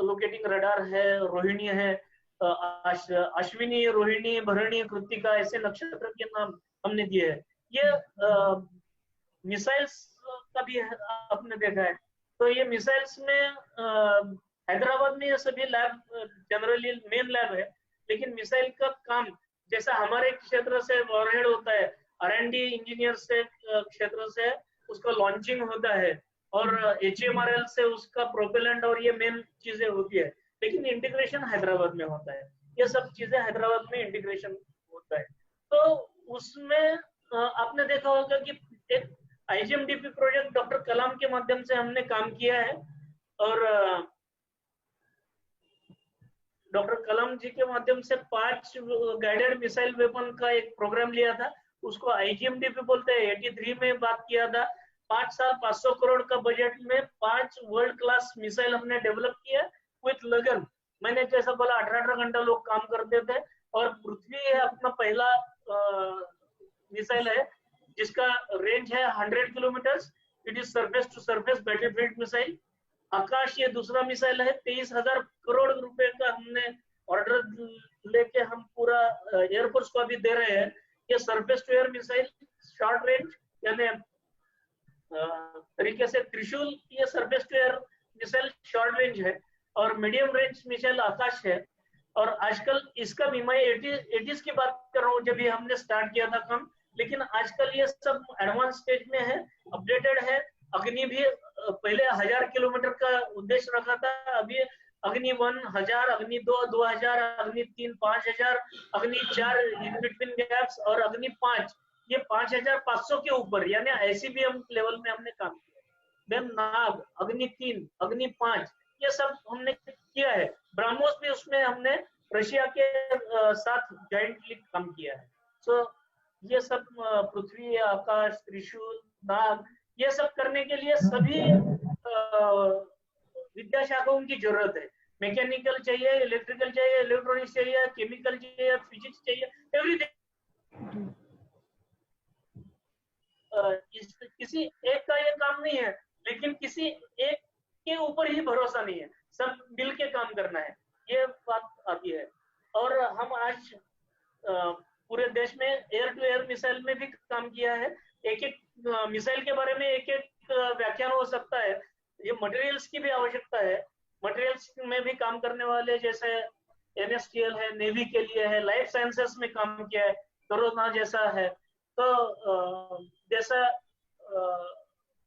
B: लोकेटिंग रडार है, रोहिणी है, अश्विनी, रोहिणी, भरणी, कृतिका, ऐसे नक्षत्र के नाम हमने दिए हैं। ये मिसाइल्स का भी आपने देखा है। तो ये मिसाइल्स में हैदराबाद में ये सभी लैब जनरली मेन लैब है, लेकिन मिसाइल का काम जैसा हमारे क्षेत्र से वॉरहेड होता है, R&D इंजीनियर से क्षेत्र से उसका लॉन्चिंग होता है, और HMRL से उसका प्रोपेलेंट और ये मेन चीजें होती है, लेकिन इंटीग्रेशन हैदराबाद में होता है। ये सब चीजें हैदराबाद में इंटीग्रेशन होता है। तो उसमें आपने देखा होगा कि एक IGMDP प्रोजेक्ट डॉक्टर कलाम के माध्यम से हमने काम किया है, और डॉक्टर कलाम जी के माध्यम से 5 गाइडेड मिसाइल वेपन का एक प्रोग्राम लिया था, उसको IGMDP बोलते हैं। 83 में बात किया था। 5 साल 500 करोड़ का बजट में 5 वर्ल्ड क्लास मिसाइल हमने डेवलप किया विथ लगन। मैंने जैसा बोला 18 घंटा लोग काम करते थे, और पृथ्वी है अपना पहला मिसाइल है जिसका रेंज है 100 kilometre. It is surface to surface battlefield missile. Akash ये दूसरा मिसाइल है, 23,000 करोड़ रुपए का हमने ऑर्डर लेके हम पूरा एयरफोर्स को अभी दे रहे हैं। ये surface to air missile short range, यानी तरीके से त्रिशूल, ये surface to air missile short range है, और मीडियम रेंज मिसाइल आकाश है। और आजकल इसका भी मैं 80s की बात कर रहा हूँ जब ये हमने स्टार्ट किया था काम, लेकिन आजकल ये सब एडवांस स्टेज में है, अपडेटेड है। अग्नि भी पहले 1000 किलोमीटर का उद्देश्य रखा था, अभी अग्नि 1 1000, अग्नि 2 2000, अग्नि 3 5000, अग्नि 4 इन बिटवीन गैप्स और अग्नि 5 ये 5500 के ऊपर, यानी ICBM लेवल में हमने काम किया। देन नाग, अग्नि 3, अग्नि 5 ये सब हमने किया है। ब्रह्मोस भी उसमें हमने रशिया के साथ जॉइंटली काम किया है। सो ये सब पृथ्वी, आकाश, त्रिशूल, नाग ये सब करने के लिए सभी विद्या शाखाओं की जरूरत है। मैकेनिकल चाहिए, इलेक्ट्रिकल चाहिए, इलेक्ट्रॉनिक्स चाहिए, केमिकल चाहिए, फिजिक्स चाहिए, एवरीथिंग। किसी एक का ये काम नहीं है, लेकिन किसी एक के ऊपर ही भरोसा नहीं है, सब मिल के काम करना है, ये बात आती है। और हम आज पूरे देश में एयर टू एयर मिसाइल में भी काम किया है। एक एक मिसाइल के बारे में एक एक व्याख्यान हो सकता है। ये मटेरियल्स की भी आवश्यकता है, मटेरियल्स में भी काम करने वाले जैसे NSTL है, नेवी के लिए है, लाइफ साइंसेस में काम किया है, कोरोना जैसा है। तो जैसा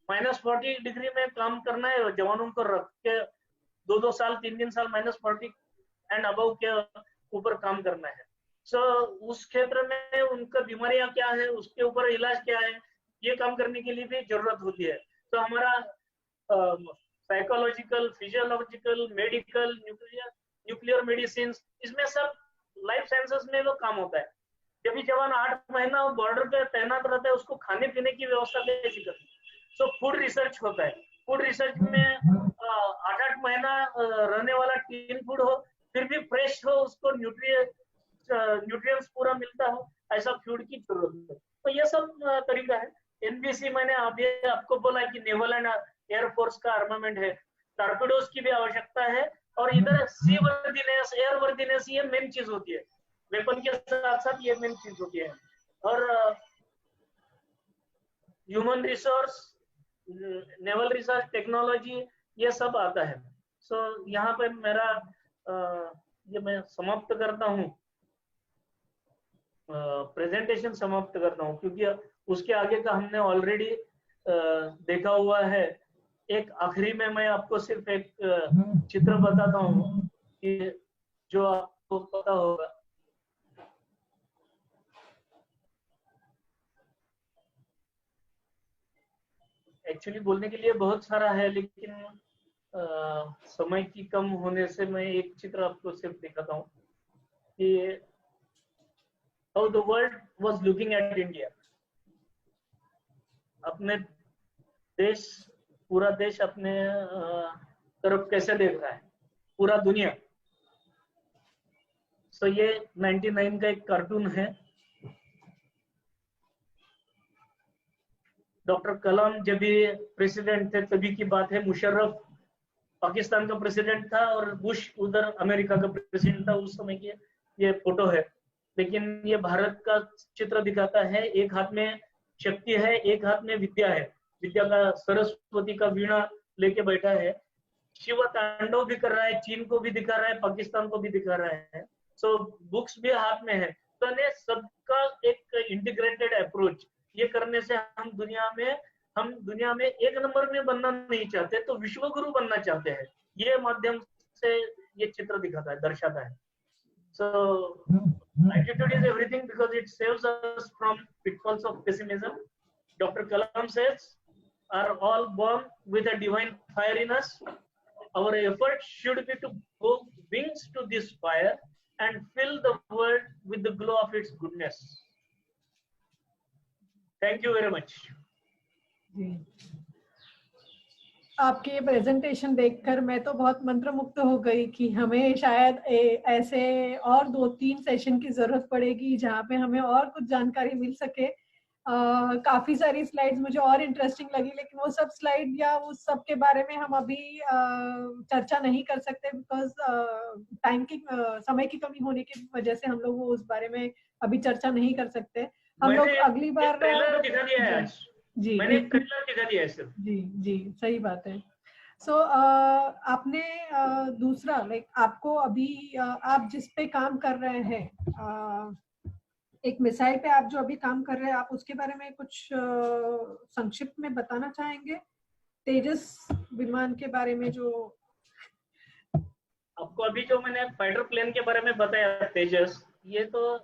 B: -40 डिग्री में काम करना है, जवानों को रख के 2-2 साल 3-3 साल -40 एंड अबव के ऊपर काम करना है। सो उस क्षेत्र में उनका बीमारियां क्या है, उसके ऊपर इलाज क्या है, ये काम करने के लिए भी जरूरत होती है। तो हमारा psychological, physiological, medical, nuclear medicine, इसमें सब लाइफ साइंसेस में वो काम होता है। जब भी जवान 8 महीना बॉर्डर पे तैनात रहता है, उसको खाने पीने की व्यवस्था कैसी करनी है। सो फूड रिसर्च होता है, फूड रिसर्च में 8-8 महीना रहने वाला टीन फूड हो, फिर भी फ्रेश हो, उसको न्यूट्रिएंट्स पूरा मिलता हो, ऐसा फूड की जरूरत है। तो ये सब तरीका है। NBC मैंने अभी आपको बोला कि नेवल एंड एयरफोर्स का आर्मामेंट है, टॉर्पेडोज की भी आवश्यकता है, और इधर सी वर्दीनेस, एयर वर्दीनेस ये मेन चीज होती है, वेपन के साथ साथ ये मेन चीज होती है। और human resource, naval research, technology ये सब आता है। सो यहाँ पे मेरा ये मैं समाप्त करता हूँ, प्रेजेंटेशन समाप्त करता हूँ, क्योंकि उसके आगे का हमने ऑलरेडी देखा हुआ है। एक आखिरी में मैं आपको सिर्फ एक चित्र बताता हूँ कि जो आपको पता होगा। एक्चुअली बोलने के लिए बहुत सारा है, लेकिन समय की कम होने से मैं एक चित्र आपको सिर्फ दिखाता हूँ कि how the world was looking at India। अपने देश, पूरा देश अपने तरफ कैसे देख रहा है, पूरा दुनिया। सो ये 99 का एक कार्टून है। डॉक्टर कलाम जब भी प्रेसिडेंट थे तभी की बात है। मुशर्रफ पाकिस्तान का प्रेसिडेंट था और बुश उधर अमेरिका का प्रेसिडेंट था, उस समय की ये फोटो है। लेकिन ये भारत का चित्र दिखाता है, एक हाथ में शक्ति है, एक हाथ में विद्या है। विद्या का सरस्वती का वीणा लेके बैठा है, शिव तांडव भी कर रहा है, चीन को भी दिखा रहा है, पाकिस्तान को भी दिखा रहा है। सो बुक्स भी हाथ में है। तो सबका एक इंटीग्रेटेड अप्रोच ये करने से हम दुनिया में एक नंबर में बनना नहीं चाहते, तो विश्व गुरु बनना चाहते हैं। ये माध्यम से ये चित्र दिखाता है, दर्शाता है। So attitude is everything because it saves us from pitfalls of pessimism. Dr. Kalam says, "Are all born with a divine fire in us. Our effort should be to go wings to this fire and fill the world with the glow of its goodness." Thank you very much.
A: आपके ये presentation देखकर मैं तो बहुत मंत्रमुग्ध हो गई कि हमें शायद ऐसे और 2-3 सेशन की जरूरत पड़ेगी जहाँ पे हमें और कुछ जानकारी मिल सके। काफी सारी स्लाइड्स मुझे और इंटरेस्टिंग लगी, लेकिन वो सब स्लाइड या उस सब के बारे में हम अभी चर्चा नहीं कर सकते, बिकॉज समय की कमी होने की वजह से हम लोग वो उस बारे में अभी चर्चा नहीं कर सकते। हम लोग अगली बार
B: ट्रेलर दिखा दिया है आज।
A: जी
B: मैंने ट्रेलर दिखा दिया है सिर्फ।
A: जी जी सही बात है। सो आपने दूसरा लाइक आपको अभी आप जिस पे काम कर रहे हैं, एक मिसाइल पे आप जो अभी काम कर रहे हैं, आप उसके बारे में कुछ संक्षिप्त में बताना चाहेंगे? तेजस विमान के बारे में जो
B: आपको अभी जो मैंने फाइटर प्लेन के बारे में बताया तेजस, ये तो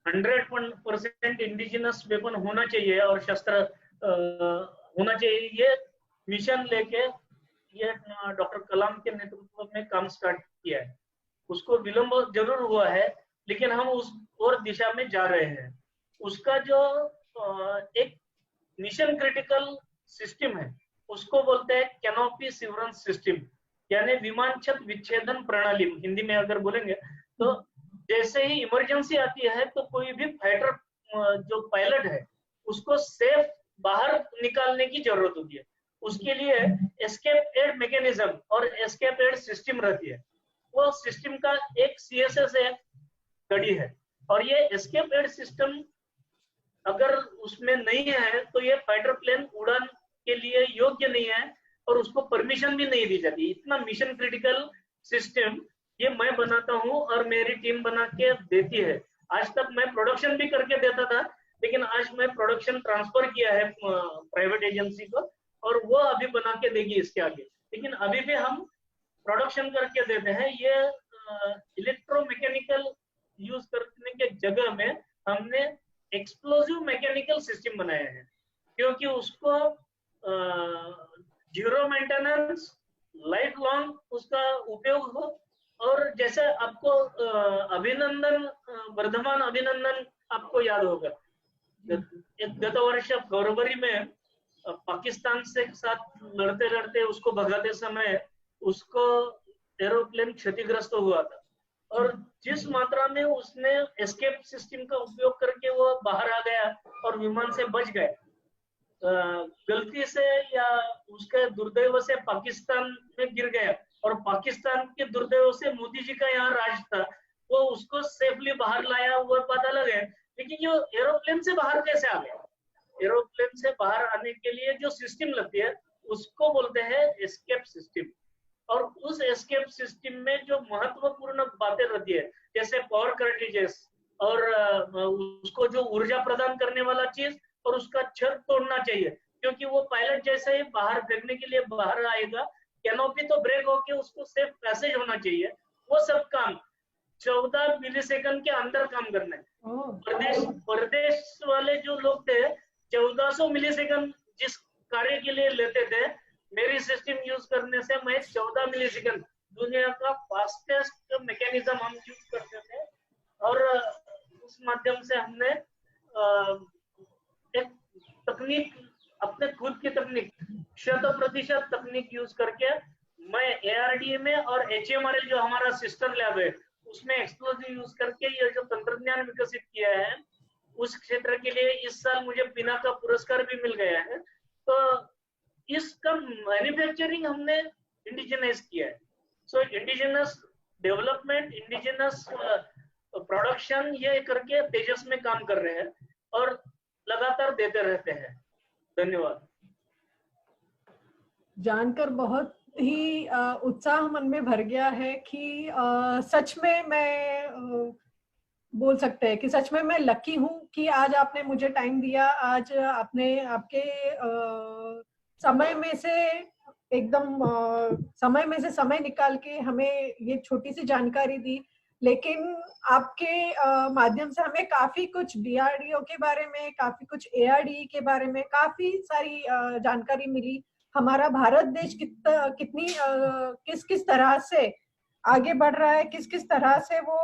B: 100% इंडिजिनस वेपन होना चाहिए और शस्त्र होना चाहिए। ये मिशन लेके ये डॉक्टर कलाम के नेतृत्व में काम स्टार्ट किया है। उसको विलंब जरूर हुआ है, लेकिन हम उस और दिशा में जा रहे हैं। उसका जो एक मिशन क्रिटिकल सिस्टम है, उसको बोलते हैं कैनोपी सिवरेंस सिस्टम, यानी विमान छत विच्छेदन प्रणाली हिंदी में अगर बोलेंगे तो। जैसे ही इमरजेंसी आती है तो कोई भी फाइटर जो पायलट है उसको सेफ बाहर निकालने की जरूरत होती है। उसके लिए एस्केप एड मैकेनिज्म और एस्केप एड सिस्टम रहती है। वो सिस्टम का एक सीएसएस एक कड़ी है, और ये एस्केप एड सिस्टम अगर उसमें नहीं है तो ये फाइटर प्लेन उड़ान के लिए योग्य नहीं है और उसको परमिशन भी नहीं दी जाती। इतना मिशन क्रिटिकल सिस्टम ये मैं बनाता हूँ और मेरी टीम बना के देती है। आज तक मैं प्रोडक्शन भी करके देता था, लेकिन आज मैं प्रोडक्शन ट्रांसफर किया है प्राइवेट एजेंसी को, और वो अभी बना के देगी इसके आगे। लेकिन अभी भी हम प्रोडक्शन करके देते हैं। ये इलेक्ट्रोमैकेनिकल यूज करने के जगह में हमने एक्सप्लोसिव मैकेनिकल सिस्टम बनाया है, क्योंकि उसको जीरो मेंटेनेंस लाइफ लॉन्ग उसका उपयोग हो। और जैसे आपको अभिनंदन वर्धमान अभिनंदन आपको याद होगा, गत वर्ष फरवरी में पाकिस्तान से साथ लड़ते लड़ते उसको भगाते समय उसको एरोप्लेन क्षतिग्रस्त हुआ था, और जिस मात्रा में उसने एस्केप सिस्टम का उपयोग करके वो बाहर आ गया और विमान से बच गए, गलती से या उसके दुर्दैव से पाकिस्तान में गिर गया, और पाकिस्तान के दुर्दैव से मोदी जी का यहाँ राज था, वो उसको सेफली बाहर लाया, वो बात अलग है। लेकिन ये एरोप्लेन से बाहर कैसे आ गया? एरोप्लेन से बाहर आने के लिए जो सिस्टम लगती है उसको बोलते हैं एस्केप सिस्टम। और उस एस्केप सिस्टम में जो महत्वपूर्ण बातें रहती है, जैसे पावर कार्ट्रिजेस और उसको जो ऊर्जा प्रदान करने वाला चीज, और उसका छर तोड़ना चाहिए, क्योंकि वो पायलट जैसे ही बाहर फेंकने के लिए बाहर आएगा, कैनोपी तो ब्रेक होके उसको सेफ पैसेज होना चाहिए। वो सब काम 14 मिलीसेकंड के अंदर काम करना है। प्रदेश वाले जो लोग थे 1400 मिलीसेकंड जिस कार्य के लिए लेते थे, मेरी सिस्टम यूज करने से मैं 14 मिलीसेकंड, दुनिया का फास्टेस्ट मैकेनिज्म हम यूज करते थे। और उस माध्यम से हमने एक तकनीक, अपने खुद की तकनीक 100% तकनीक यूज करके मैं एआरडीए में और एचएमआरएल जो हमारा सिस्टर लैब है उसमें एक्सप्लोजिव यूज करके ये जो तंत्रज्ञान विकसित किया है, उस क्षेत्र के लिए इस साल मुझे पिना का पुरस्कार भी मिल गया है। तो इसका मैन्युफैक्चरिंग हमने इंडिजिनाइज किया है। सो इंडिजिनस डेवलपमेंट, इंडिजिनस प्रोडक्शन, ये करके तेजस में काम कर रहे हैं और लगातार देते रहते हैं। धन्यवाद।
A: जानकर बहुत ही उत्साह मन में भर गया है कि सच में मैं बोल सकते हैं कि सच में मैं लकी हूँ कि आज आपने मुझे टाइम दिया। आज आपने आपके समय में से एकदम समय में से समय निकाल के हमें ये छोटी सी जानकारी दी, लेकिन आपके माध्यम से हमें काफी कुछ डीआरडीओ के बारे में, काफी कुछ एआरडी के बारे में काफी सारी जानकारी मिली। हमारा भारत देश कितनी किस किस तरह से आगे बढ़ रहा है, किस किस तरह से वो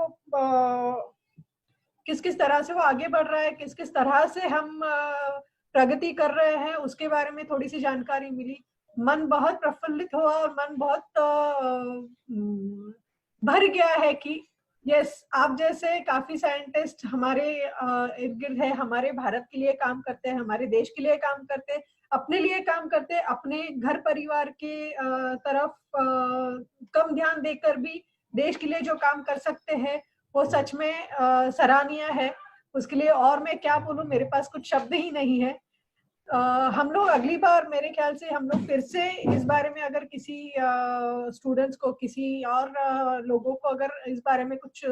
A: आगे बढ़ रहा है, किस किस तरह से हम प्रगति कर रहे हैं, उसके बारे में थोड़ी सी जानकारी मिली। मन बहुत प्रफुल्लित हुआ और मन बहुत भर गया है कि यस, आप जैसे काफी साइंटिस्ट हमारे इर्द गिर्द है, हमारे भारत के लिए काम करते हैं, हमारे देश के लिए काम करते हैं, अपने लिए काम करते हैं, अपने घर परिवार के तरफ कम ध्यान देकर भी देश के लिए जो काम कर सकते हैं वो सच में सराहनीय है। उसके लिए और मैं क्या बोलूं, मेरे पास कुछ शब्द ही नहीं है। हम लोग अगली बार मेरे ख्याल से हम लोग फिर से इस बारे में अगर किसी स्टूडेंट्स को, किसी और लोगों को अगर इस बारे में कुछ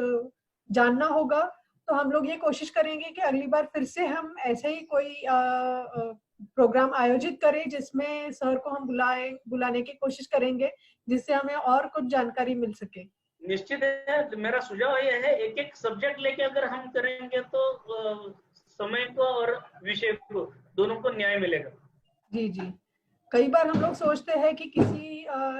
A: जानना होगा, तो हम लोग ये कोशिश करेंगे कि अगली बार फिर से हम ऐसे ही कोई प्रोग्राम आयोजित करें जिसमें सर को हम बुलाने की कोशिश करेंगे, जिससे हमें और कुछ जानकारी मिल सके।
B: निश्चित है, मेरा सुझाव यह है, एक एक सब्जेक्ट लेके अगर हम करेंगे तो समय को और विषय को दोनों को न्याय मिलेगा।
A: जी जी, कई बार हम लोग सोचते हैं कि किसी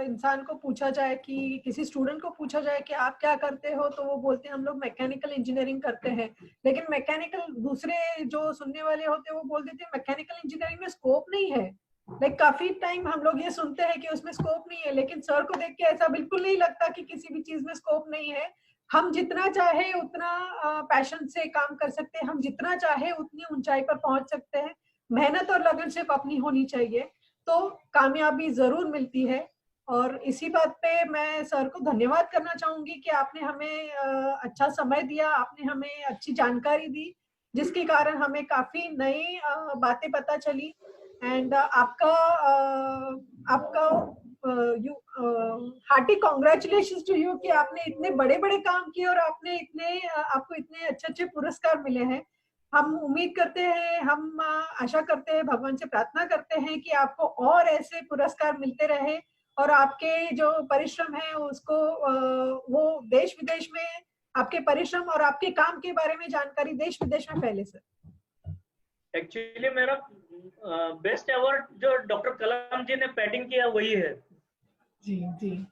A: इंसान को पूछा जाए, कि किसी स्टूडेंट को पूछा जाए कि आप क्या करते हो, तो वो बोलते हैं हम लोग मैकेनिकल इंजीनियरिंग करते हैं। लेकिन मैकेनिकल, दूसरे जो सुनने वाले होते हैं वो बोल देते हैं मैकेनिकल इंजीनियरिंग में स्कोप नहीं है। लाइक काफी टाइम हम लोग ये सुनते हैं कि उसमें स्कोप नहीं है, लेकिन सर को देख के ऐसा बिल्कुल नहीं लगता कि किसी भी चीज में स्कोप नहीं है। हम जितना चाहे उतना पैशन से काम कर सकते हैं, हम जितना चाहे उतनी ऊंचाई पर पहुंच सकते हैं। मेहनत और लगन सिर्फ अपनी होनी चाहिए, तो कामयाबी जरूर मिलती है। और इसी बात पे मैं सर को धन्यवाद करना चाहूंगी कि आपने हमें अच्छा समय दिया, आपने हमें अच्छी जानकारी दी, जिसके कारण हमें काफी नई बातें पता चली। एंड आपका you hearty congratulation to you कि आपने इतने बड़े बड़े काम किए और आपने आपको इतने अच्छे अच्छे पुरस्कार मिले हैं। हम उम्मीद करते हैं, हम आशा करते हैं, भगवान से प्रार्थना करते हैं कि आपको और ऐसे पुरस्कार मिलते रहे, और आपके जो परिश्रम है उसको वो देश विदेश में आपके परिश्रम और आपके काम के बारे में जानकारी देश विदेश में फैले सर।
B: एक्चुअली मेरा बेस्ट अवार्ड जो डॉक्टर कलाम जी ने पैटिंग किया वही है।
A: जी जी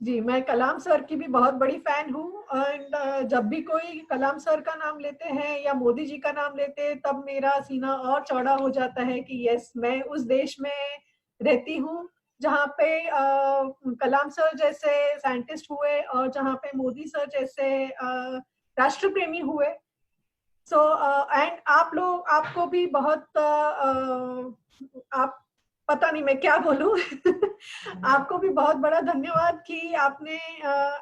A: जी, मैं कलाम सर की भी बहुत बड़ी फैन हूँ। एंड जब भी कोई कलाम सर का नाम लेते हैं या मोदी जी का नाम लेते हैं, तब मेरा सीना और चौड़ा हो जाता है कि यस, मैं उस देश में रहती हूँ जहाँ पे कलाम सर जैसे साइंटिस्ट हुए और जहाँ पे मोदी सर जैसे राष्ट्र प्रेमी हुए। सो एंड आपको भी बहुत आप, पता नहीं मैं क्या बोलूं आपको भी बहुत बड़ा धन्यवाद कि आपने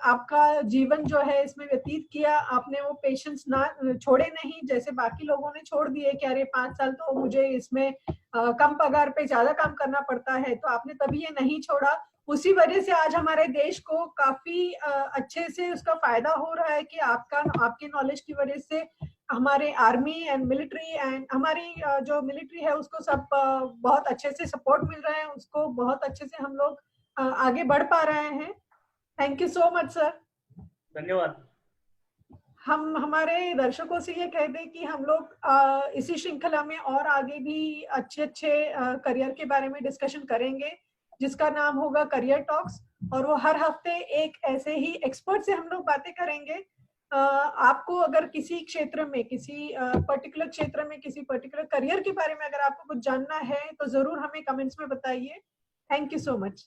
A: आपका जीवन जो है इसमें व्यतीत किया। आपने वो पेशेंस ना छोड़े नहीं, जैसे बाकी लोगों ने छोड़ दिए कि अरे 5 साल तो मुझे इसमें कम पगार पे ज्यादा काम करना पड़ता है, तो आपने तभी ये नहीं छोड़ा। उसी वजह से आज हमारे देश को काफी अच्छे से उसका फायदा हो रहा है कि आपके नॉलेज की वजह से हमारे आर्मी एंड मिलिट्री एंड हमारी जो मिलिट्री है उसको सब बहुत अच्छे से सपोर्ट मिल रहा है, उसको बहुत अच्छे से हम लोग आगे बढ़ पा रहे हैं। Thank you so much sir.
B: धन्यवाद।
A: हम हमारे दर्शकों से ये कह दें कि हम लोग इसी श्रृंखला में और आगे भी अच्छे अच्छे करियर के बारे में डिस्कशन करेंगे, जिसका नाम होगा करियर टॉक्स। और वो हर हफ्ते एक ऐसे ही एक्सपर्ट से हम लोग बातें करेंगे। आपको अगर किसी क्षेत्र में, किसी पर्टिकुलर क्षेत्र में, किसी पर्टिकुलर करियर के बारे में अगर आपको कुछ जानना है, तो जरूर हमें कमेंट्स में बताइए। Thank you so much.